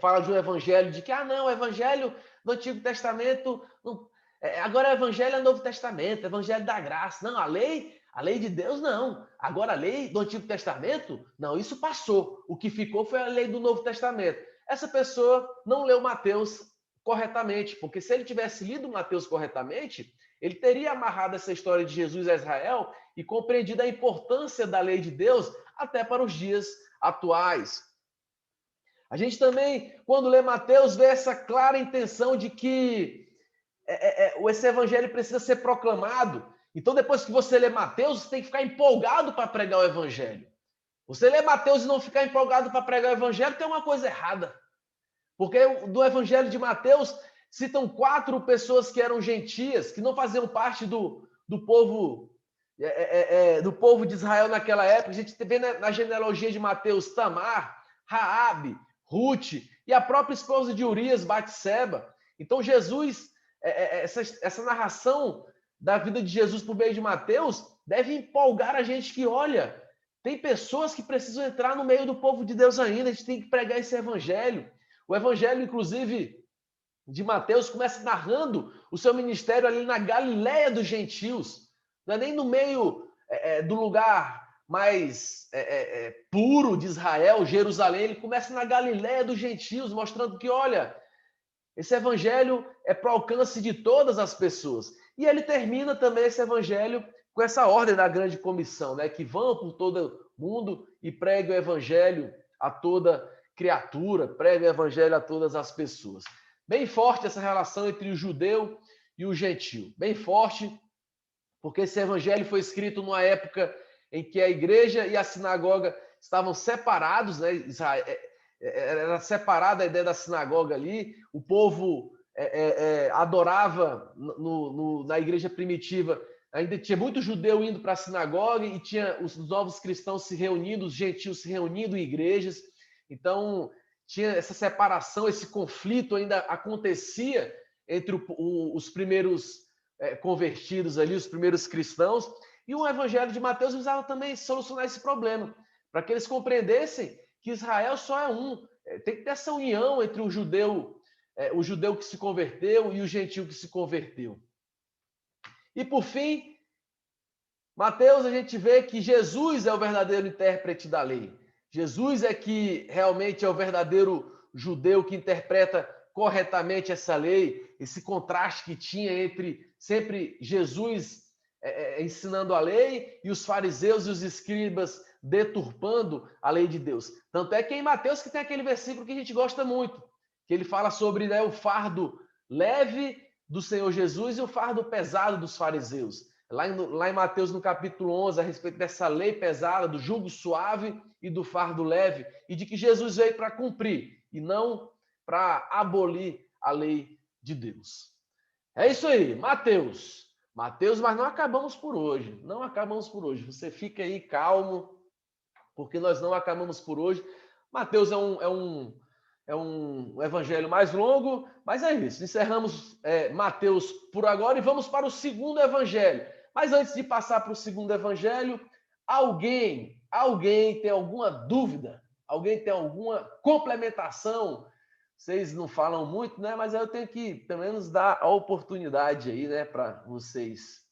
fala de um evangelho, de que, não, o evangelho do Antigo Testamento, agora o evangelho é Novo Testamento, evangelho da graça. Não, a lei de Deus, não. Agora, a lei do Antigo Testamento, não, isso passou. O que ficou foi a lei do Novo Testamento. Essa pessoa não leu Mateus corretamente, porque se ele tivesse lido Mateus corretamente, ele teria amarrado essa história de Jesus a Israel e compreendido a importância da lei de Deus até para os dias atuais. A gente também, quando lê Mateus, vê essa clara intenção de que esse evangelho precisa ser proclamado. Então, depois que você lê Mateus, você tem que ficar empolgado para pregar o evangelho. Você lê Mateus e não ficar empolgado para pregar o evangelho, tem uma coisa errada. Porque do evangelho de Mateus citam 4 pessoas que eram gentias, que não faziam parte do povo de Israel naquela época. A gente vê na genealogia de Mateus Tamar, Raabe, Ruth e a própria esposa de Urias, Batseba. Então Jesus, essa narração da vida de Jesus por meio de Mateus deve empolgar a gente que, olha, tem pessoas que precisam entrar no meio do povo de Deus ainda, a gente tem que pregar esse evangelho. O evangelho, inclusive, de Mateus começa narrando o seu ministério ali na Galiléia dos gentios. Não é nem no meio do lugar mais puro de Israel, Jerusalém. Ele começa na Galiléia dos gentios, mostrando que, olha, esse evangelho é para o alcance de todas as pessoas. E ele termina também esse evangelho com essa ordem da grande comissão, né? Que vão por todo mundo e preguem o evangelho a toda criatura, preguem o evangelho a todas as pessoas. Bem forte essa relação entre o judeu e o gentio. Bem forte. porque esse evangelho foi escrito numa época em que a igreja e a sinagoga estavam separados, né? Israel, era separada a ideia da sinagoga ali, o povo adorava na igreja primitiva, ainda tinha muito judeu indo para a sinagoga e tinha os novos cristãos se reunindo, os gentios se reunindo em igrejas, então tinha essa separação, esse conflito ainda acontecia entre os primeiros convertidos ali, os primeiros cristãos, e o evangelho de Mateus visava também solucionar esse problema, para que eles compreendessem que Israel só é um. Tem que ter essa união entre o judeu que se converteu e o gentio que se converteu. E por fim, Mateus, a gente vê que Jesus é o verdadeiro intérprete da lei. Jesus é que realmente é o verdadeiro judeu que interpreta corretamente essa lei, esse contraste que tinha entre sempre Jesus ensinando a lei e os fariseus e os escribas deturpando a lei de Deus. Tanto é que em Mateus que tem aquele versículo que a gente gosta muito, que ele fala sobre, né, o fardo leve do Senhor Jesus e o fardo pesado dos fariseus. Lá em Mateus, no capítulo 11, a respeito dessa lei pesada, do jugo suave e do fardo leve, e de que Jesus veio para cumprir e não para abolir a lei de Deus. É isso aí, Mateus. Mateus, mas não acabamos por hoje. Não acabamos por hoje. Você fica aí calmo, porque nós não acabamos por hoje. Mateus é um evangelho mais longo, mas é isso. Encerramos Mateus por agora e vamos para o segundo evangelho. Mas antes de passar para o segundo evangelho, alguém tem alguma dúvida? Alguém tem alguma complementação? Vocês não falam muito, né? Mas eu tenho que, pelo menos, dar a oportunidade aí, né, para vocês.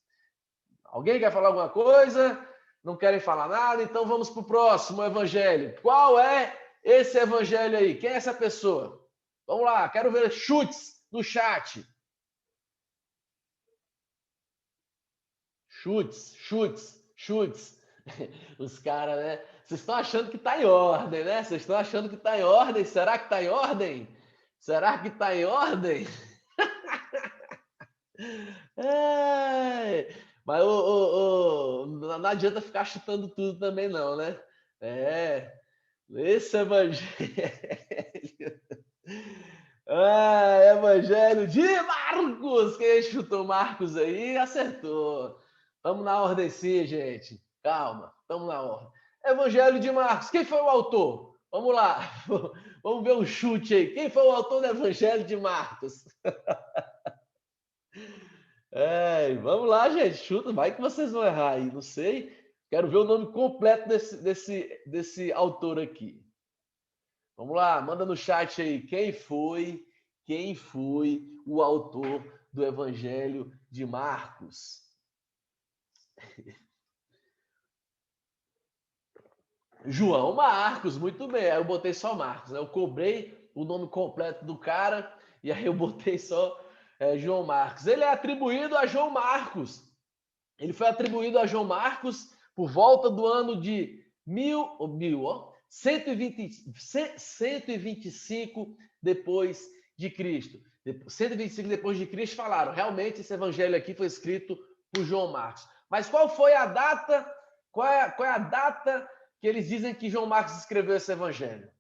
Alguém quer falar alguma coisa? Não querem falar nada? Então vamos para o próximo evangelho. Qual é esse evangelho aí? Quem é essa pessoa? Vamos lá, quero ver chutes no chat. Chutes. Os caras, né? Vocês estão achando que está em ordem, né? Vocês estão achando que está em ordem? Será que está em ordem? Será que está em ordem? Mas não adianta ficar chutando tudo também, não, né? Esse evangelho. Evangelho de Marcos. Quem chutou Marcos aí acertou. Vamos na ordem sim, gente. Calma, vamos na ordem. Evangelho de Marcos. Quem foi o autor? Vamos lá. Vamos ver um chute aí. Quem foi o autor do Evangelho de Marcos? Vamos lá, gente. Chuta. Vai que vocês vão errar aí. Não sei. Quero ver o nome completo desse autor aqui. Vamos lá. Manda no chat aí. Quem foi o autor do Evangelho de Marcos? João Marcos, muito bem. Aí eu botei só Marcos, né? Eu cobrei o nome completo do cara e aí eu botei só João Marcos. Ele é atribuído a João Marcos. Ele foi atribuído a João Marcos por volta do ano de 125 depois de Cristo. 125 depois de Cristo falaram, realmente esse evangelho aqui foi escrito por João Marcos. Mas qual foi a data? Qual é a data que eles dizem que João Marcos escreveu esse evangelho?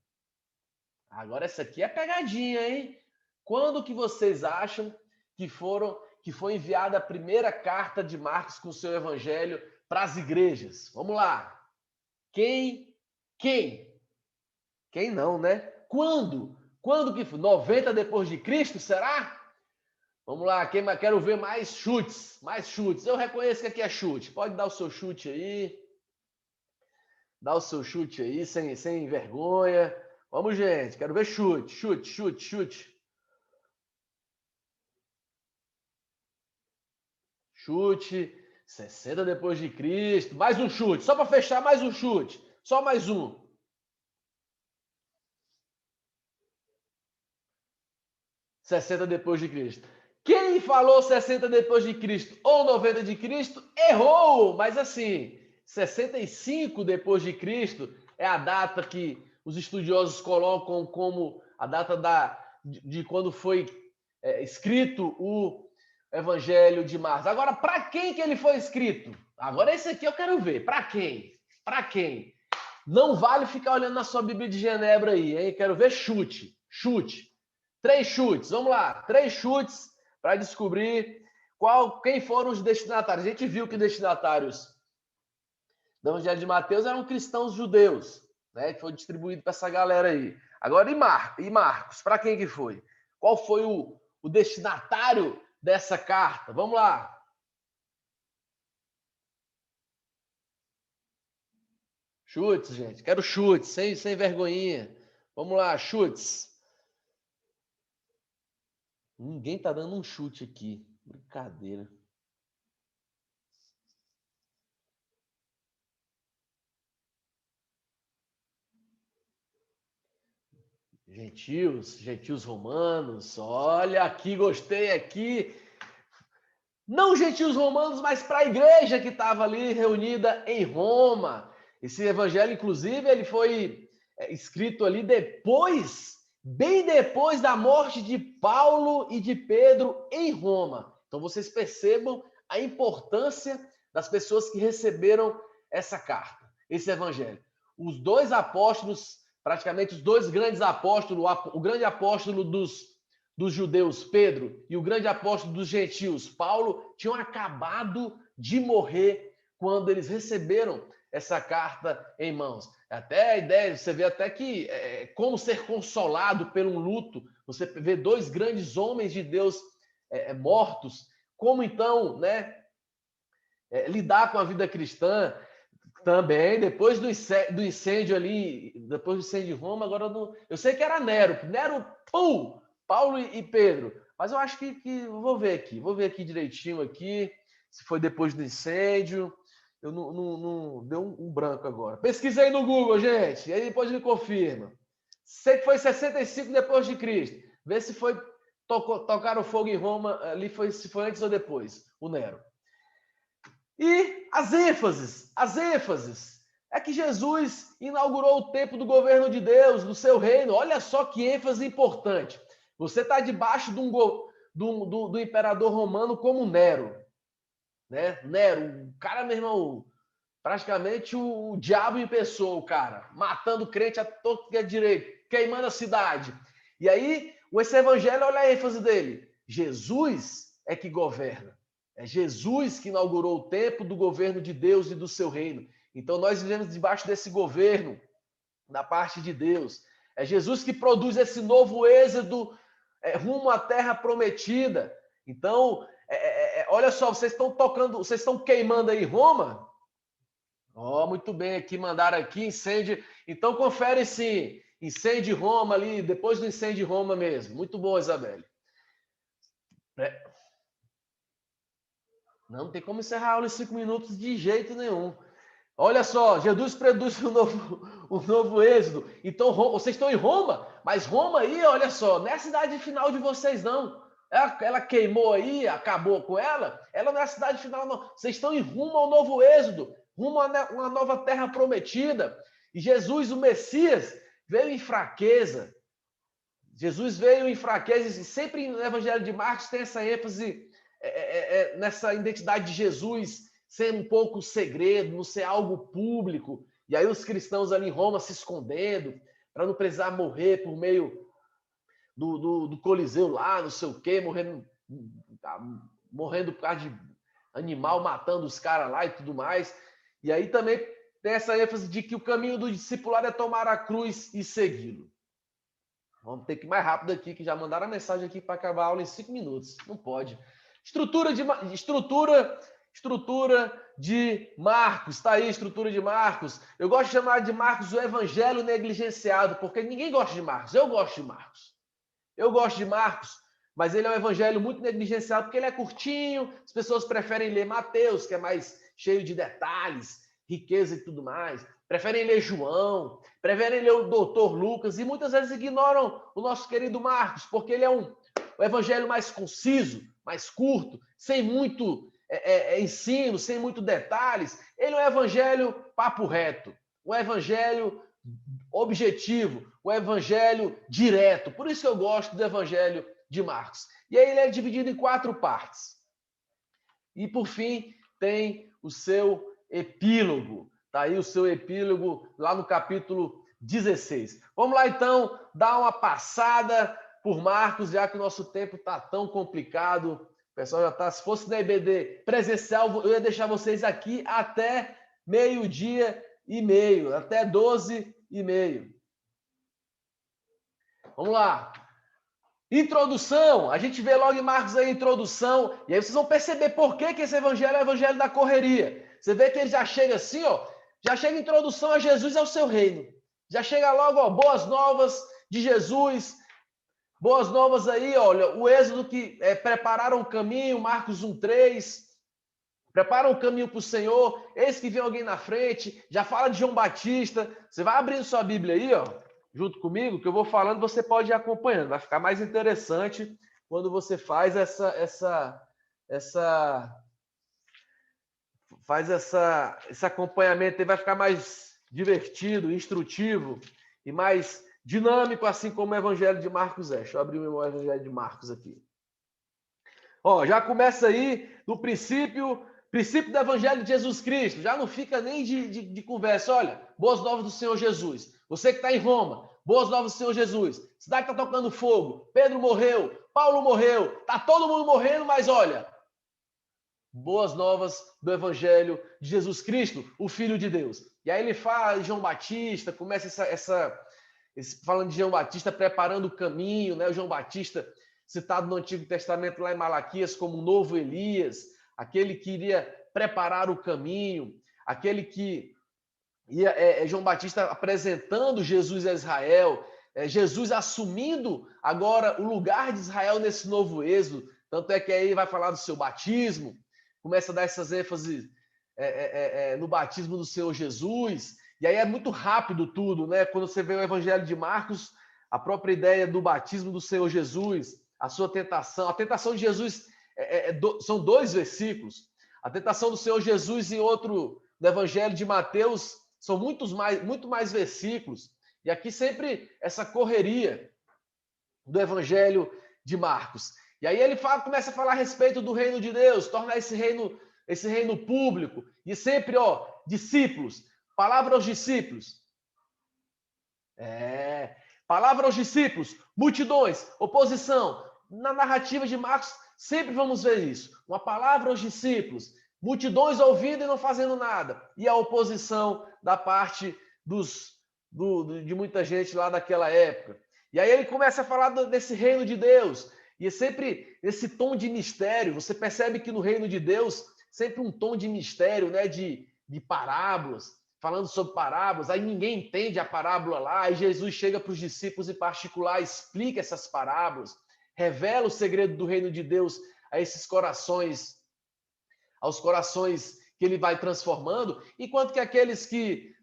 Agora essa aqui é pegadinha, hein? Quando que vocês acham que foi enviada a primeira carta de Marcos com o seu evangelho para as igrejas? Vamos lá. Quem não, né? Quando? Quando que foi? 90 depois de Cristo, será? Vamos lá, quero ver mais chutes. Eu reconheço que aqui é chute. Pode dar o seu chute aí. Dá o seu chute aí, sem vergonha. Vamos, gente. Quero ver chute. Chute. 60 depois de Cristo. Mais um chute. Só para fechar, mais um chute. Só mais um. 60 depois de Cristo. Quem falou 60 depois de Cristo ou 90 de Cristo errou, mas assim, 65 depois de Cristo é a data que os estudiosos colocam como a data de quando foi escrito Evangelho de Marcos. Agora, para quem que ele foi escrito? Agora esse aqui eu quero ver. Para quem? Para quem? Não vale ficar olhando na sua Bíblia de Genebra aí, hein? Quero ver chute. Chute. 3 chutes. Vamos lá. 3 chutes para descobrir quem foram os destinatários. A gente viu que destinatários do Evangelho de Mateus eram cristãos judeus, né? Que foi distribuído para essa galera aí. Agora, e Marcos? Para quem que foi? Qual foi o destinatário dessa carta? Vamos lá. Chutes, gente. Quero chutes, sem vergonhinha. Vamos lá, chutes. Ninguém tá dando um chute aqui. Brincadeira. Gentios romanos. Olha aqui, gostei aqui. Não gentios romanos, mas para a igreja que estava ali reunida em Roma. Esse evangelho, inclusive, ele foi escrito ali depois, bem depois da morte de Paulo e de Pedro em Roma. Então vocês percebam a importância das pessoas que receberam essa carta, esse evangelho. Os 2 apóstolos, praticamente os 2 grandes apóstolos, o grande apóstolo dos judeus, Pedro, e o grande apóstolo dos gentios, Paulo, tinham acabado de morrer quando eles receberam essa carta em mãos. Até a ideia, você vê até que como ser consolado pelo luto, você vê 2 grandes homens de Deus mortos, como então, né, lidar com a vida cristã também, depois do incêndio ali, depois do incêndio de Roma, agora eu sei que era Nero, pum! Paulo e Pedro, mas eu acho que vou ver aqui direitinho aqui, se foi depois do incêndio, eu não deu um branco agora. Pesquisa aí no Google, gente, e aí depois me confirma. Sei que foi 65 depois de Cristo, vê se foi tocaram fogo em Roma, ali se foi antes ou depois, o Nero. E as ênfases é que Jesus inaugurou o tempo do governo de Deus, do seu reino. Olha só que ênfase importante. Você está debaixo do imperador romano como Nero. Né? Nero, o cara, meu irmão, praticamente o diabo em pessoa, o cara. Matando crente a todo que é direito, queimando a cidade. E aí, esse evangelho, olha a ênfase dele. Jesus é que governa. É Jesus que inaugurou o tempo do governo de Deus e do seu reino. Então, nós vivemos debaixo desse governo, da parte de Deus. É Jesus que produz esse novo êxodo rumo à terra prometida. Então, olha só, vocês estão queimando aí Roma? Muito bem, aqui mandaram aqui incêndio. Então, confere sim, incêndio de Roma ali, depois do incêndio de Roma mesmo. Muito bom, Isabelle. Não tem como encerrar a aula em 5 minutos de jeito nenhum. Olha só, Jesus produz um novo êxodo. Então, vocês estão em Roma, mas Roma aí, olha só, não é a cidade final de vocês, não. Ela queimou aí, acabou com ela. Ela não é a cidade final, não. Vocês estão em rumo ao novo êxodo, rumo a uma nova terra prometida. E Jesus, o Messias, veio em fraqueza. Jesus veio em fraqueza, e sempre no Evangelho de Marcos tem essa ênfase nessa identidade de Jesus ser um pouco segredo, não ser algo público. E aí os cristãos ali em Roma se escondendo para não precisar morrer por meio do Coliseu lá, não sei o quê, morrendo por causa de animal, matando os caras lá e tudo mais. E aí também tem essa ênfase de que o caminho do discipulado é tomar a cruz e segui-lo. Vamos ter que ir mais rápido aqui, que já mandaram a mensagem aqui para acabar a aula em 5 minutos. Não pode. Estrutura de Marcos, está aí, estrutura de Marcos. Eu gosto de chamar de Marcos o evangelho negligenciado, porque ninguém gosta de Marcos. Eu gosto de Marcos, mas ele é um evangelho muito negligenciado, porque ele é curtinho, as pessoas preferem ler Mateus, que é mais cheio de detalhes, riqueza e tudo mais. Preferem ler João, preferem ler o doutor Lucas, e muitas vezes ignoram o nosso querido Marcos, porque ele é o evangelho mais conciso, mais curto, sem muito ensino, sem muito detalhes. Ele é um evangelho papo reto, um evangelho objetivo, um evangelho direto. Por isso que eu gosto do evangelho de Marcos. E aí ele é dividido em 4 partes. E, por fim, tem o seu epílogo. Está aí o seu epílogo lá no capítulo 16. Vamos lá, então, dar uma passada por Marcos, já que o nosso tempo está tão complicado. O pessoal já está... Se fosse na EBD presencial, eu ia deixar vocês aqui até 12h30, até 12h30. Vamos lá. Introdução. A gente vê logo em Marcos a introdução, e aí vocês vão perceber por que esse evangelho é o evangelho da correria. Você vê que ele já chega assim, ó, já chega a introdução a Jesus e ao seu reino. Já chega logo, ó, boas novas de Jesus. Boas novas aí, olha, o êxodo que prepararam o caminho, Marcos 1:3. Preparam o caminho para o Senhor, eis que vem alguém na frente, já fala de João Batista. Você vai abrindo sua Bíblia aí, ó, junto comigo, que eu vou falando, você pode ir acompanhando. Vai ficar mais interessante quando você faz esse acompanhamento aí, vai ficar mais divertido, instrutivo e mais dinâmico, assim como o Evangelho de Marcos é. Deixa eu abrir o meu Evangelho de Marcos aqui. Ó, já começa aí no princípio do Evangelho de Jesus Cristo. Já não fica nem de conversa. Olha, boas novas do Senhor Jesus. Você que está em Roma, boas novas do Senhor Jesus. Cidade está tocando fogo. Pedro morreu, Paulo morreu, está todo mundo morrendo, mas olha, boas novas do Evangelho de Jesus Cristo, o Filho de Deus. E aí ele fala de João Batista, começa falando de João Batista preparando o caminho, né? O João Batista citado no Antigo Testamento lá em Malaquias como um novo Elias, aquele que iria preparar o caminho, aquele que ia, João Batista apresentando Jesus a Israel, Jesus assumindo agora o lugar de Israel nesse novo êxodo. Tanto é que aí vai falar do seu batismo, começa a dar essas ênfases no batismo do Senhor Jesus, e aí é muito rápido tudo, né? Quando você vê o Evangelho de Marcos, a própria ideia do batismo do Senhor Jesus, a sua tentação, a tentação de Jesus são 2 versículos. A tentação do Senhor Jesus e outro no Evangelho de Mateus são muito mais versículos. E aqui sempre essa correria do Evangelho de Marcos. E aí ele começa a falar a respeito do reino de Deus, tornar esse reino público. E sempre, ó, discípulos, palavra aos discípulos. Palavra aos discípulos, multidões, oposição. Na narrativa de Marcos, sempre vamos ver isso. Uma palavra aos discípulos, multidões ouvindo e não fazendo nada. E a oposição da parte de muita gente lá daquela época. E aí ele começa a falar desse reino de Deus. E é sempre esse tom de mistério. Você percebe que no reino de Deus, sempre um tom de mistério, né? De parábolas, falando sobre parábolas. Aí ninguém entende a parábola lá. Aí Jesus chega para os discípulos em particular, explica essas parábolas, revela o segredo do reino de Deus a esses corações, aos corações que ele vai transformando, enquanto que aqueles que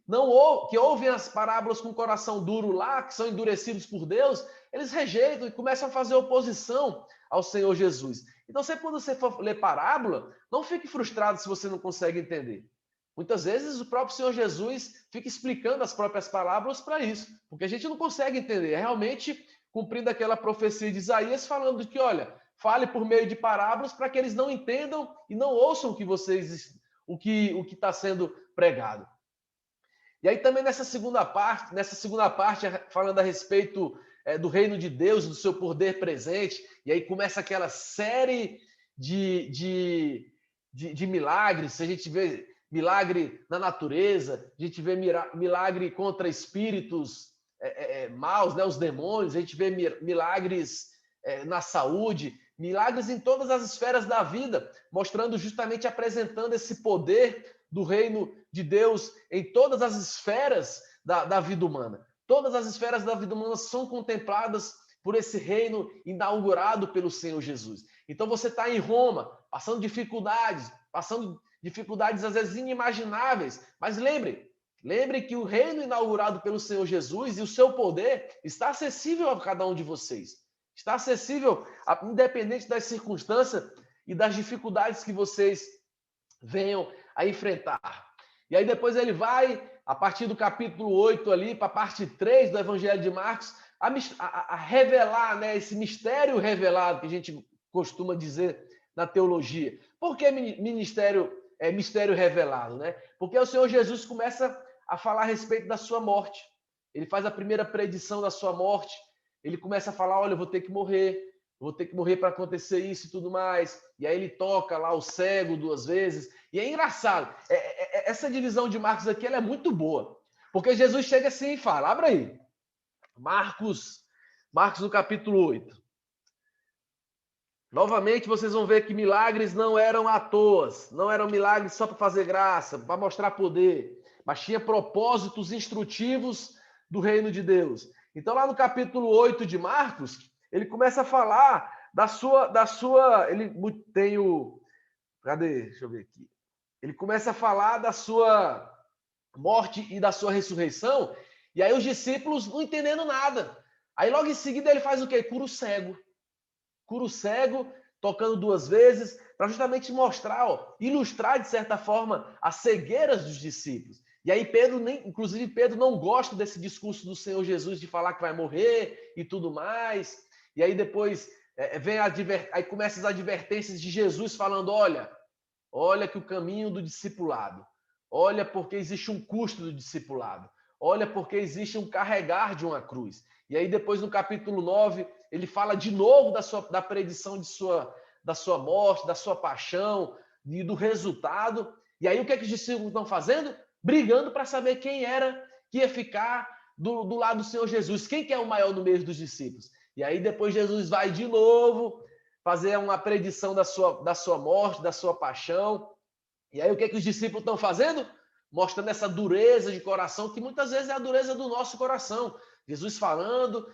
ouvem as parábolas com o coração duro lá, que são endurecidos por Deus, eles rejeitam e começam a fazer oposição ao Senhor Jesus. Então, sempre quando você for ler parábola, não fique frustrado se você não consegue entender. Muitas vezes o próprio Senhor Jesus fica explicando as próprias parábolas para isso, porque a gente não consegue entender. É realmente cumprindo aquela profecia de Isaías, falando que, olha, fale por meio de parábolas para que eles não entendam e não ouçam o que está sendo pregado. E aí também nessa segunda parte, falando a respeito do reino de Deus, do seu poder presente, e aí começa aquela série de milagres. A gente vê milagre na natureza, a gente vê milagre contra espíritos maus, né, os demônios, a gente vê milagres na saúde, milagres em todas as esferas da vida, mostrando justamente, apresentando esse poder do reino de Deus em todas as esferas da vida humana. Todas as esferas da vida humana são contempladas por esse reino inaugurado pelo Senhor Jesus. Então você está em Roma, passando dificuldades às vezes inimagináveis, mas lembre que o reino inaugurado pelo Senhor Jesus e o seu poder está acessível a cada um de vocês. Está acessível, independente das circunstâncias e das dificuldades que vocês venham a enfrentar. E aí depois ele vai, a partir do capítulo 8 ali, para a parte 3 do Evangelho de Marcos, a revelar, né, esse mistério revelado, que a gente costuma dizer na teologia. Por que mistério revelado, né? Porque o Senhor Jesus começa a falar a respeito da sua morte. Ele faz a primeira predição da sua morte. Ele começa a falar, olha, eu vou ter que morrer para acontecer isso e tudo mais. E aí ele toca lá o cego 2 vezes. E é engraçado. Essa divisão de Marcos aqui ela é muito boa. Porque Jesus chega assim e fala, abra aí. Marcos no capítulo 8. Novamente, vocês vão ver que milagres não eram à toa, não eram milagres só para fazer graça, para mostrar poder, mas tinha propósitos instrutivos do reino de Deus. Então, lá no capítulo 8 de Marcos, ele começa a falar ele tem o... Cadê? Deixa eu ver aqui. Ele começa a falar da sua morte e da sua ressurreição, e aí os discípulos não entendendo nada. Aí logo em seguida ele faz o quê? Cura o cego, tocando 2 vezes, para justamente mostrar, ilustrar de certa forma as cegueiras dos discípulos. E aí inclusive Pedro não gosta desse discurso do Senhor Jesus de falar que vai morrer e tudo mais. E aí depois aí começam as advertências de Jesus falando, olha que o caminho do discipulado, olha porque existe um custo do discipulado, olha porque existe um carregar de uma cruz. E aí depois no capítulo 9, ele fala de novo da predição da sua morte, da sua paixão e do resultado. E aí o que é que os discípulos estão fazendo? Brigando para saber quem era que ia ficar do lado do Senhor Jesus. Quem que é o maior no meio dos discípulos? E aí depois Jesus vai de novo fazer uma predição da sua morte, da sua paixão. E aí o que é que os discípulos estão fazendo? Mostrando essa dureza de coração, que muitas vezes é a dureza do nosso coração. Jesus falando,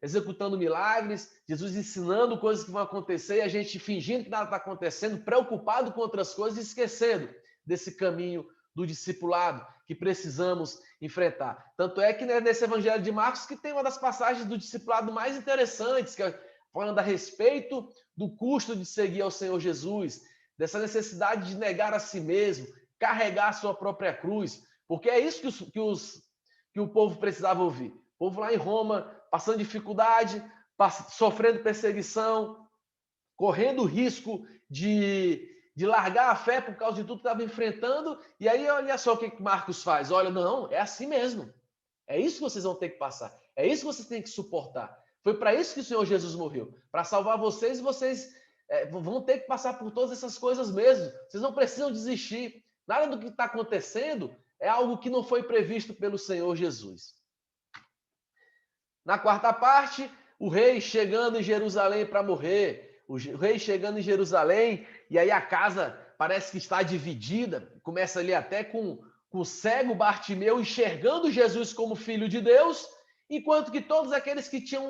executando milagres, Jesus ensinando coisas que vão acontecer e a gente fingindo que nada está acontecendo, preocupado com outras coisas e esquecendo desse caminho do discipulado que precisamos enfrentar. Tanto é que nesse Evangelho de Marcos que tem uma das passagens do discipulado mais interessantes, que é falando a respeito do custo de seguir ao Senhor Jesus, dessa necessidade de negar a si mesmo, carregar a sua própria cruz, porque é isso que o povo precisava ouvir. O povo lá em Roma, passando dificuldade, sofrendo perseguição, correndo risco de largar a fé por causa de tudo que estava enfrentando. E aí, olha só o que Marcos faz. Olha, não, é assim mesmo. É isso que vocês vão ter que passar. É isso que vocês têm que suportar. Foi para isso que o Senhor Jesus morreu. Para salvar vocês e vocês vão ter que passar por todas essas coisas mesmo. Vocês não precisam desistir. Nada do que está acontecendo é algo que não foi previsto pelo Senhor Jesus. Na quarta parte, o rei chegando em Jerusalém para morrer. O rei chegando em Jerusalém, e aí a casa parece que está dividida. Começa ali até com o cego Bartimeu enxergando Jesus como filho de Deus, enquanto que todos aqueles que tinham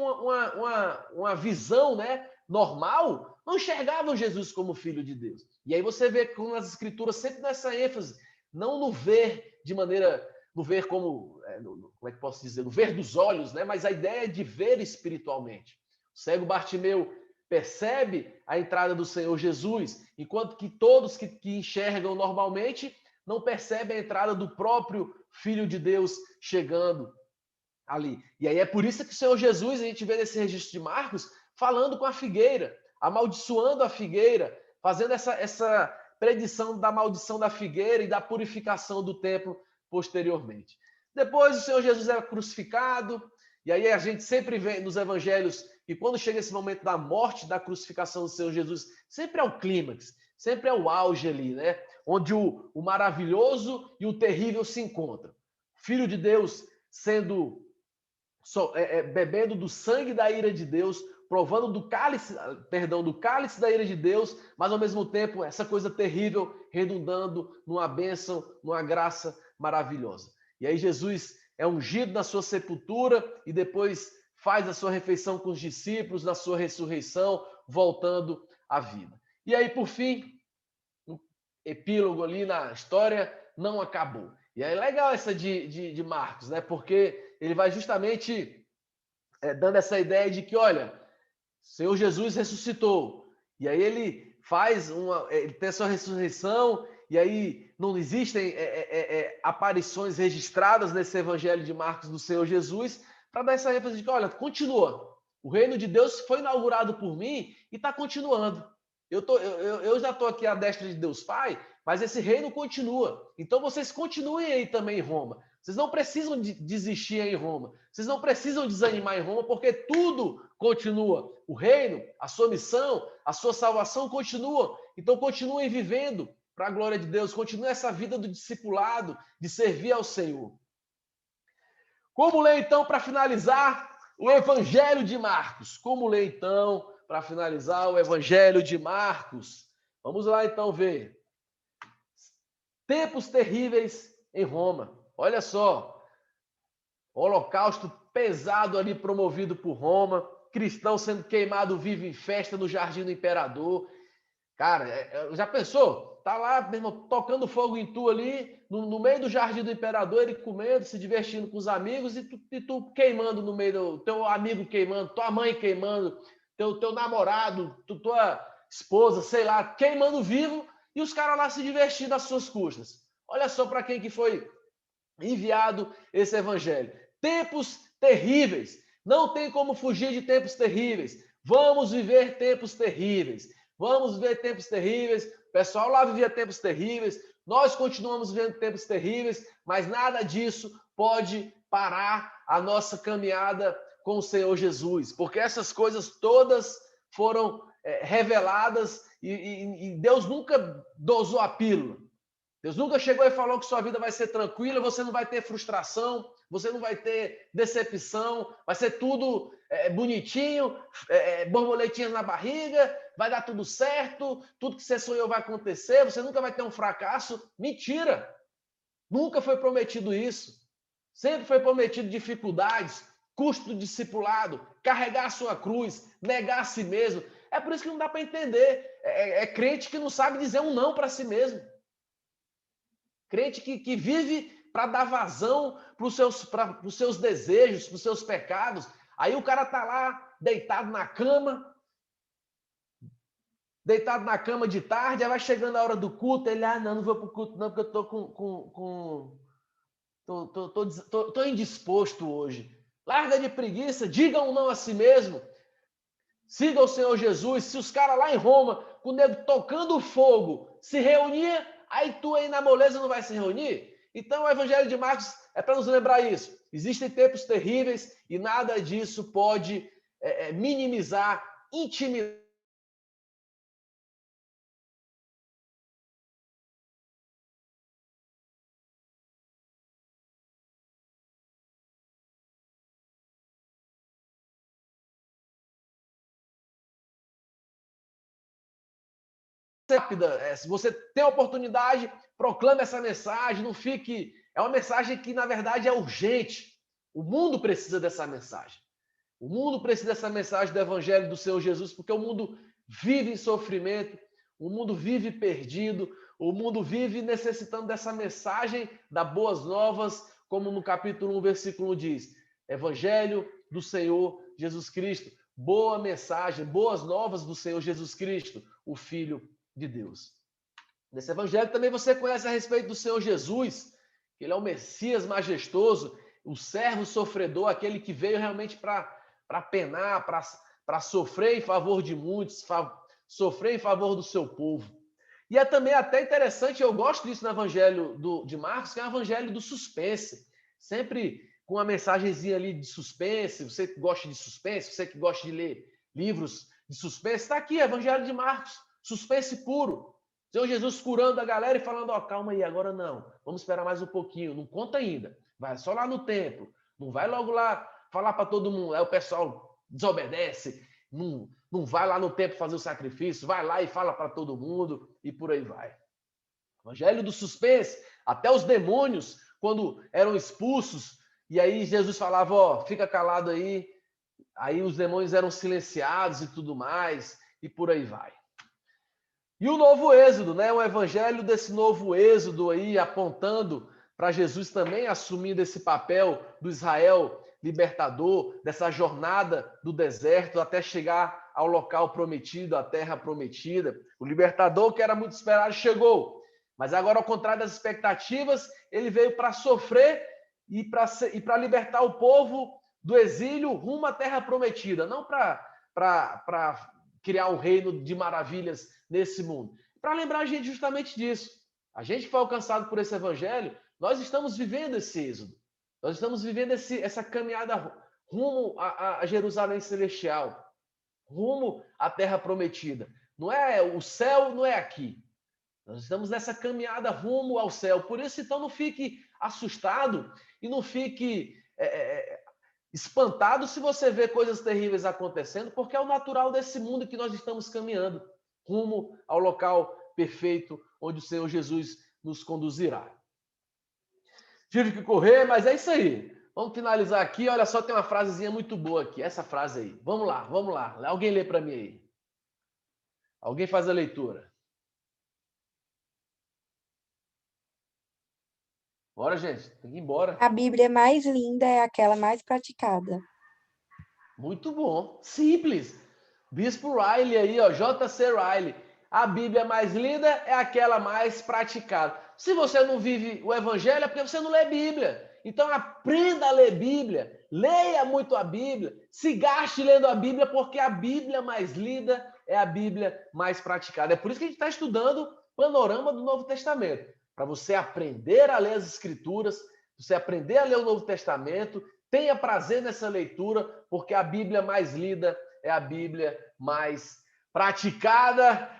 uma visão, né, normal, não enxergavam Jesus como filho de Deus. E aí você vê com as escrituras sempre nessa ênfase, não no ver de maneira, no ver como é que posso dizer, no ver dos olhos, né, mas a ideia de ver espiritualmente. O cego Bartimeu percebe a entrada do Senhor Jesus, enquanto que todos que enxergam normalmente não percebem a entrada do próprio Filho de Deus chegando ali. E aí é por isso que o Senhor Jesus, a gente vê nesse registro de Marcos, falando com a figueira, amaldiçoando a figueira, fazendo essa predição da maldição da figueira e da purificação do templo posteriormente. Depois o Senhor Jesus é crucificado, e aí a gente sempre vê nos evangelhos que quando chega esse momento da morte, da crucificação do Senhor Jesus, sempre é o clímax, sempre é o auge ali, né? Onde o maravilhoso e o terrível se encontram. Filho de Deus sendo bebendo do sangue da ira de Deus, provando do cálice da ira de Deus, mas ao mesmo tempo essa coisa terrível redundando numa bênção, numa graça maravilhosa. E aí Jesus é ungido na sua sepultura e depois faz a sua refeição com os discípulos, na sua ressurreição, voltando à vida. E aí, por fim, o epílogo ali na história não acabou. E é legal essa de Marcos, né? Porque ele vai justamente dando essa ideia de que, olha, o Senhor Jesus ressuscitou. E aí ele ele tem a sua ressurreição, e aí não existem aparições registradas nesse evangelho de Marcos do Senhor Jesus, para dar essa ênfase de que, olha, continua. O reino de Deus foi inaugurado por mim e está continuando. Eu já estou aqui à destra de Deus Pai, mas esse reino continua. Então vocês continuem aí também em Roma. Vocês não precisam desistir aí em Roma. Vocês não precisam desanimar em Roma, porque tudo continua. O reino, a sua missão, a sua salvação continua. Então continuem vivendo para a glória de Deus. Continue essa vida do discipulado, de servir ao Senhor. Como ler, então, para finalizar, o Evangelho de Marcos? Como ler, então, para finalizar, o Evangelho de Marcos? Vamos lá, então, ver. Tempos terríveis em Roma. Olha só. Holocausto pesado ali promovido por Roma. Cristão sendo queimado vivo em festa no Jardim do Imperador. Cara, já pensou? Tá lá, meu irmão, tocando fogo em tu ali, no meio do Jardim do Imperador, ele comendo, se divertindo com os amigos, e tu queimando no meio do teu amigo queimando, tua mãe queimando, teu namorado, tua esposa, sei lá, queimando vivo, e os caras lá se divertindo às suas custas. Olha só para quem que foi enviado esse evangelho. Tempos terríveis. Não tem como fugir de tempos terríveis. Vamos viver tempos terríveis. Vamos viver tempos terríveis. O pessoal lá vivia tempos terríveis. Nós continuamos vivendo tempos terríveis, mas nada disso pode parar a nossa caminhada com o Senhor Jesus, porque essas coisas todas foram reveladas e Deus nunca dosou a pílula. Deus nunca chegou e falou que sua vida vai ser tranquila, você não vai ter frustração, você não vai ter decepção, vai ser tudo bonitinho, borboletinhas na barriga, vai dar tudo certo, tudo que você sonhou vai acontecer, você nunca vai ter um fracasso. Mentira! Nunca foi prometido isso. Sempre foi prometido dificuldades, custo do discipulado, carregar a sua cruz, negar a si mesmo. É por isso que não dá para entender. É crente que não sabe dizer um não para si mesmo. Crente que vive para dar vazão para os seus desejos, para os seus pecados. Aí o cara está lá, deitado na cama de tarde, aí vai chegando a hora do culto, ele, não vou para o culto não, porque eu estou indisposto hoje. Larga de preguiça, diga um não a si mesmo. Siga o Senhor Jesus. Se os caras lá em Roma, com o nego tocando fogo, se reunia, aí tu aí na moleza não vai se reunir? Então o Evangelho de Marcos é para nos lembrar isso. Existem tempos terríveis e nada disso pode minimizar, intimidar rápida. Se você tem a oportunidade, proclame essa mensagem, não fique... É uma mensagem que, na verdade, é urgente. O mundo precisa dessa mensagem. O mundo precisa dessa mensagem do Evangelho do Senhor Jesus, porque o mundo vive em sofrimento, o mundo vive perdido, o mundo vive necessitando dessa mensagem das boas novas, como no capítulo 1, versículo 1 diz. Evangelho do Senhor Jesus Cristo. Boa mensagem, boas novas do Senhor Jesus Cristo, o Filho de Deus. Nesse evangelho também você conhece a respeito do Senhor Jesus, que ele é o Messias majestoso, o servo sofredor, aquele que veio realmente para penar, para sofrer em favor de muitos, sofrer em favor do seu povo. E é também até interessante, eu gosto disso no evangelho de Marcos, que é o evangelho do suspense, sempre com uma mensagenzinha ali de suspense. Você que gosta de suspense, você que gosta de ler livros de suspense, está aqui, evangelho de Marcos. Suspense puro. Senhor Jesus curando a galera e falando, calma aí, agora não. Vamos esperar mais um pouquinho. Não conta ainda. Vai só lá no templo. Não vai logo lá falar para todo mundo. Aí o pessoal desobedece. Não vai lá no templo fazer o sacrifício. Vai lá e fala para todo mundo. E por aí vai. Evangelho do suspense. Até os demônios, quando eram expulsos, e aí Jesus falava, fica calado aí. Aí os demônios eram silenciados e tudo mais. E por aí vai. E o novo êxodo, né? O evangelho desse novo êxodo aí, apontando para Jesus também assumindo esse papel do Israel libertador, dessa jornada do deserto até chegar ao local prometido, à terra prometida. O libertador que era muito esperado chegou, mas agora, ao contrário das expectativas, ele veio para sofrer e para libertar o povo do exílio rumo à terra prometida, não para criar um reino de maravilhas nesse mundo. Para lembrar a gente justamente disso. A gente que foi alcançado por esse evangelho, nós estamos vivendo esse êxodo. Nós estamos vivendo essa caminhada rumo a Jerusalém Celestial, rumo à terra prometida. Não é o céu, não é aqui. Nós estamos nessa caminhada rumo ao céu. Por isso, então, não fique assustado e não fique espantado se você vê coisas terríveis acontecendo, porque é o natural desse mundo que nós estamos caminhando, rumo ao local perfeito onde o Senhor Jesus nos conduzirá. Tive que correr, mas é isso aí. Vamos finalizar aqui. Olha só, tem uma frasezinha muito boa aqui. Essa frase aí. Vamos lá, vamos lá. Alguém lê para mim aí. Alguém faz a leitura. Bora, gente. Tem que ir embora. A Bíblia mais linda é aquela mais praticada. Muito bom. Simples. Bispo Riley aí, ó. J.C. Riley. A Bíblia mais linda é aquela mais praticada. Se você não vive o Evangelho, é porque você não lê Bíblia. Então aprenda a ler Bíblia. Leia muito a Bíblia. Se gaste lendo a Bíblia, porque a Bíblia mais linda é a Bíblia mais praticada. É por isso que a gente está estudando o panorama do Novo Testamento. Para você aprender a ler as Escrituras, você aprender a ler o Novo Testamento, tenha prazer nessa leitura, porque a Bíblia mais lida é a Bíblia mais praticada.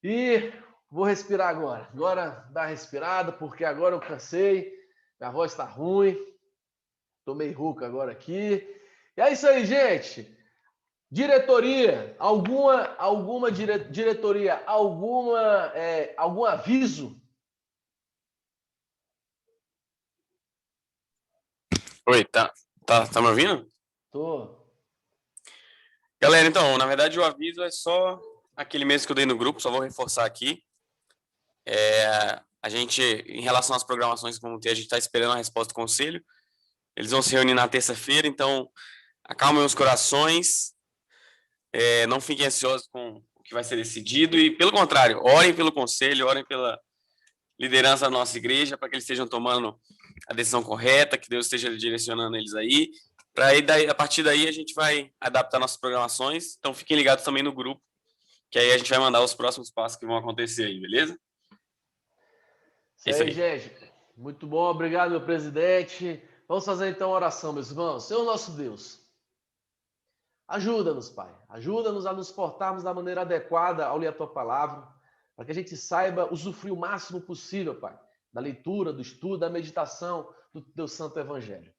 E vou respirar agora. Agora dá uma respirada, porque agora eu cansei, minha voz está ruim, tomei rouca agora aqui. E é isso aí, gente. Diretoria, alguma diretoria, algum aviso? Oi, tá me ouvindo? Tô. Galera, então, na verdade o aviso é só aquele mesmo que eu dei no grupo, só vou reforçar aqui. A gente, em relação às programações que vão ter, a gente está esperando a resposta do conselho. Eles vão se reunir na terça-feira, então acalmem os corações, não fiquem ansiosos com o que vai ser decidido e, pelo contrário, orem pelo conselho, orem pela liderança da nossa igreja, para que eles estejam tomando a decisão correta, que Deus esteja direcionando eles aí. A partir daí a gente vai adaptar nossas programações, então fiquem ligados também no grupo, que aí a gente vai mandar os próximos passos que vão acontecer aí, beleza? Isso aí, gente. Muito bom, obrigado, meu presidente. Vamos fazer então a oração, meus irmãos. Senhor nosso Deus, ajuda-nos, Pai. Ajuda-nos a nos portarmos da maneira adequada ao ler a Tua palavra, para que a gente saiba usufruir o máximo possível, Pai, da leitura, do estudo, da meditação do Teu Santo Evangelho.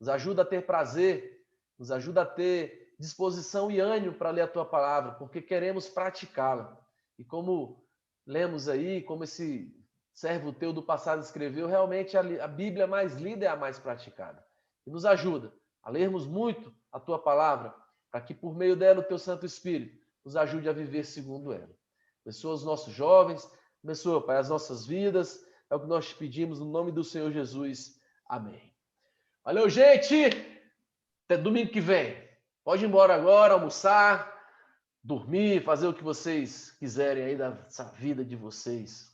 Nos ajuda a ter prazer, nos ajuda a ter disposição e ânimo para ler a Tua palavra, porque queremos praticá-la. E como lemos aí, como esse servo Teu do passado escreveu, realmente a Bíblia mais lida é a mais praticada. E nos ajuda a lermos muito a Tua palavra, para que por meio dela o Teu Santo Espírito nos ajude a viver segundo ela. Abençoa os nossos jovens, abençoa, Pai, as nossas vidas. É o que nós te pedimos no nome do Senhor Jesus. Amém. Valeu, gente! Até domingo que vem. Pode ir embora agora, almoçar, dormir, fazer o que vocês quiserem aí dessa vida de vocês.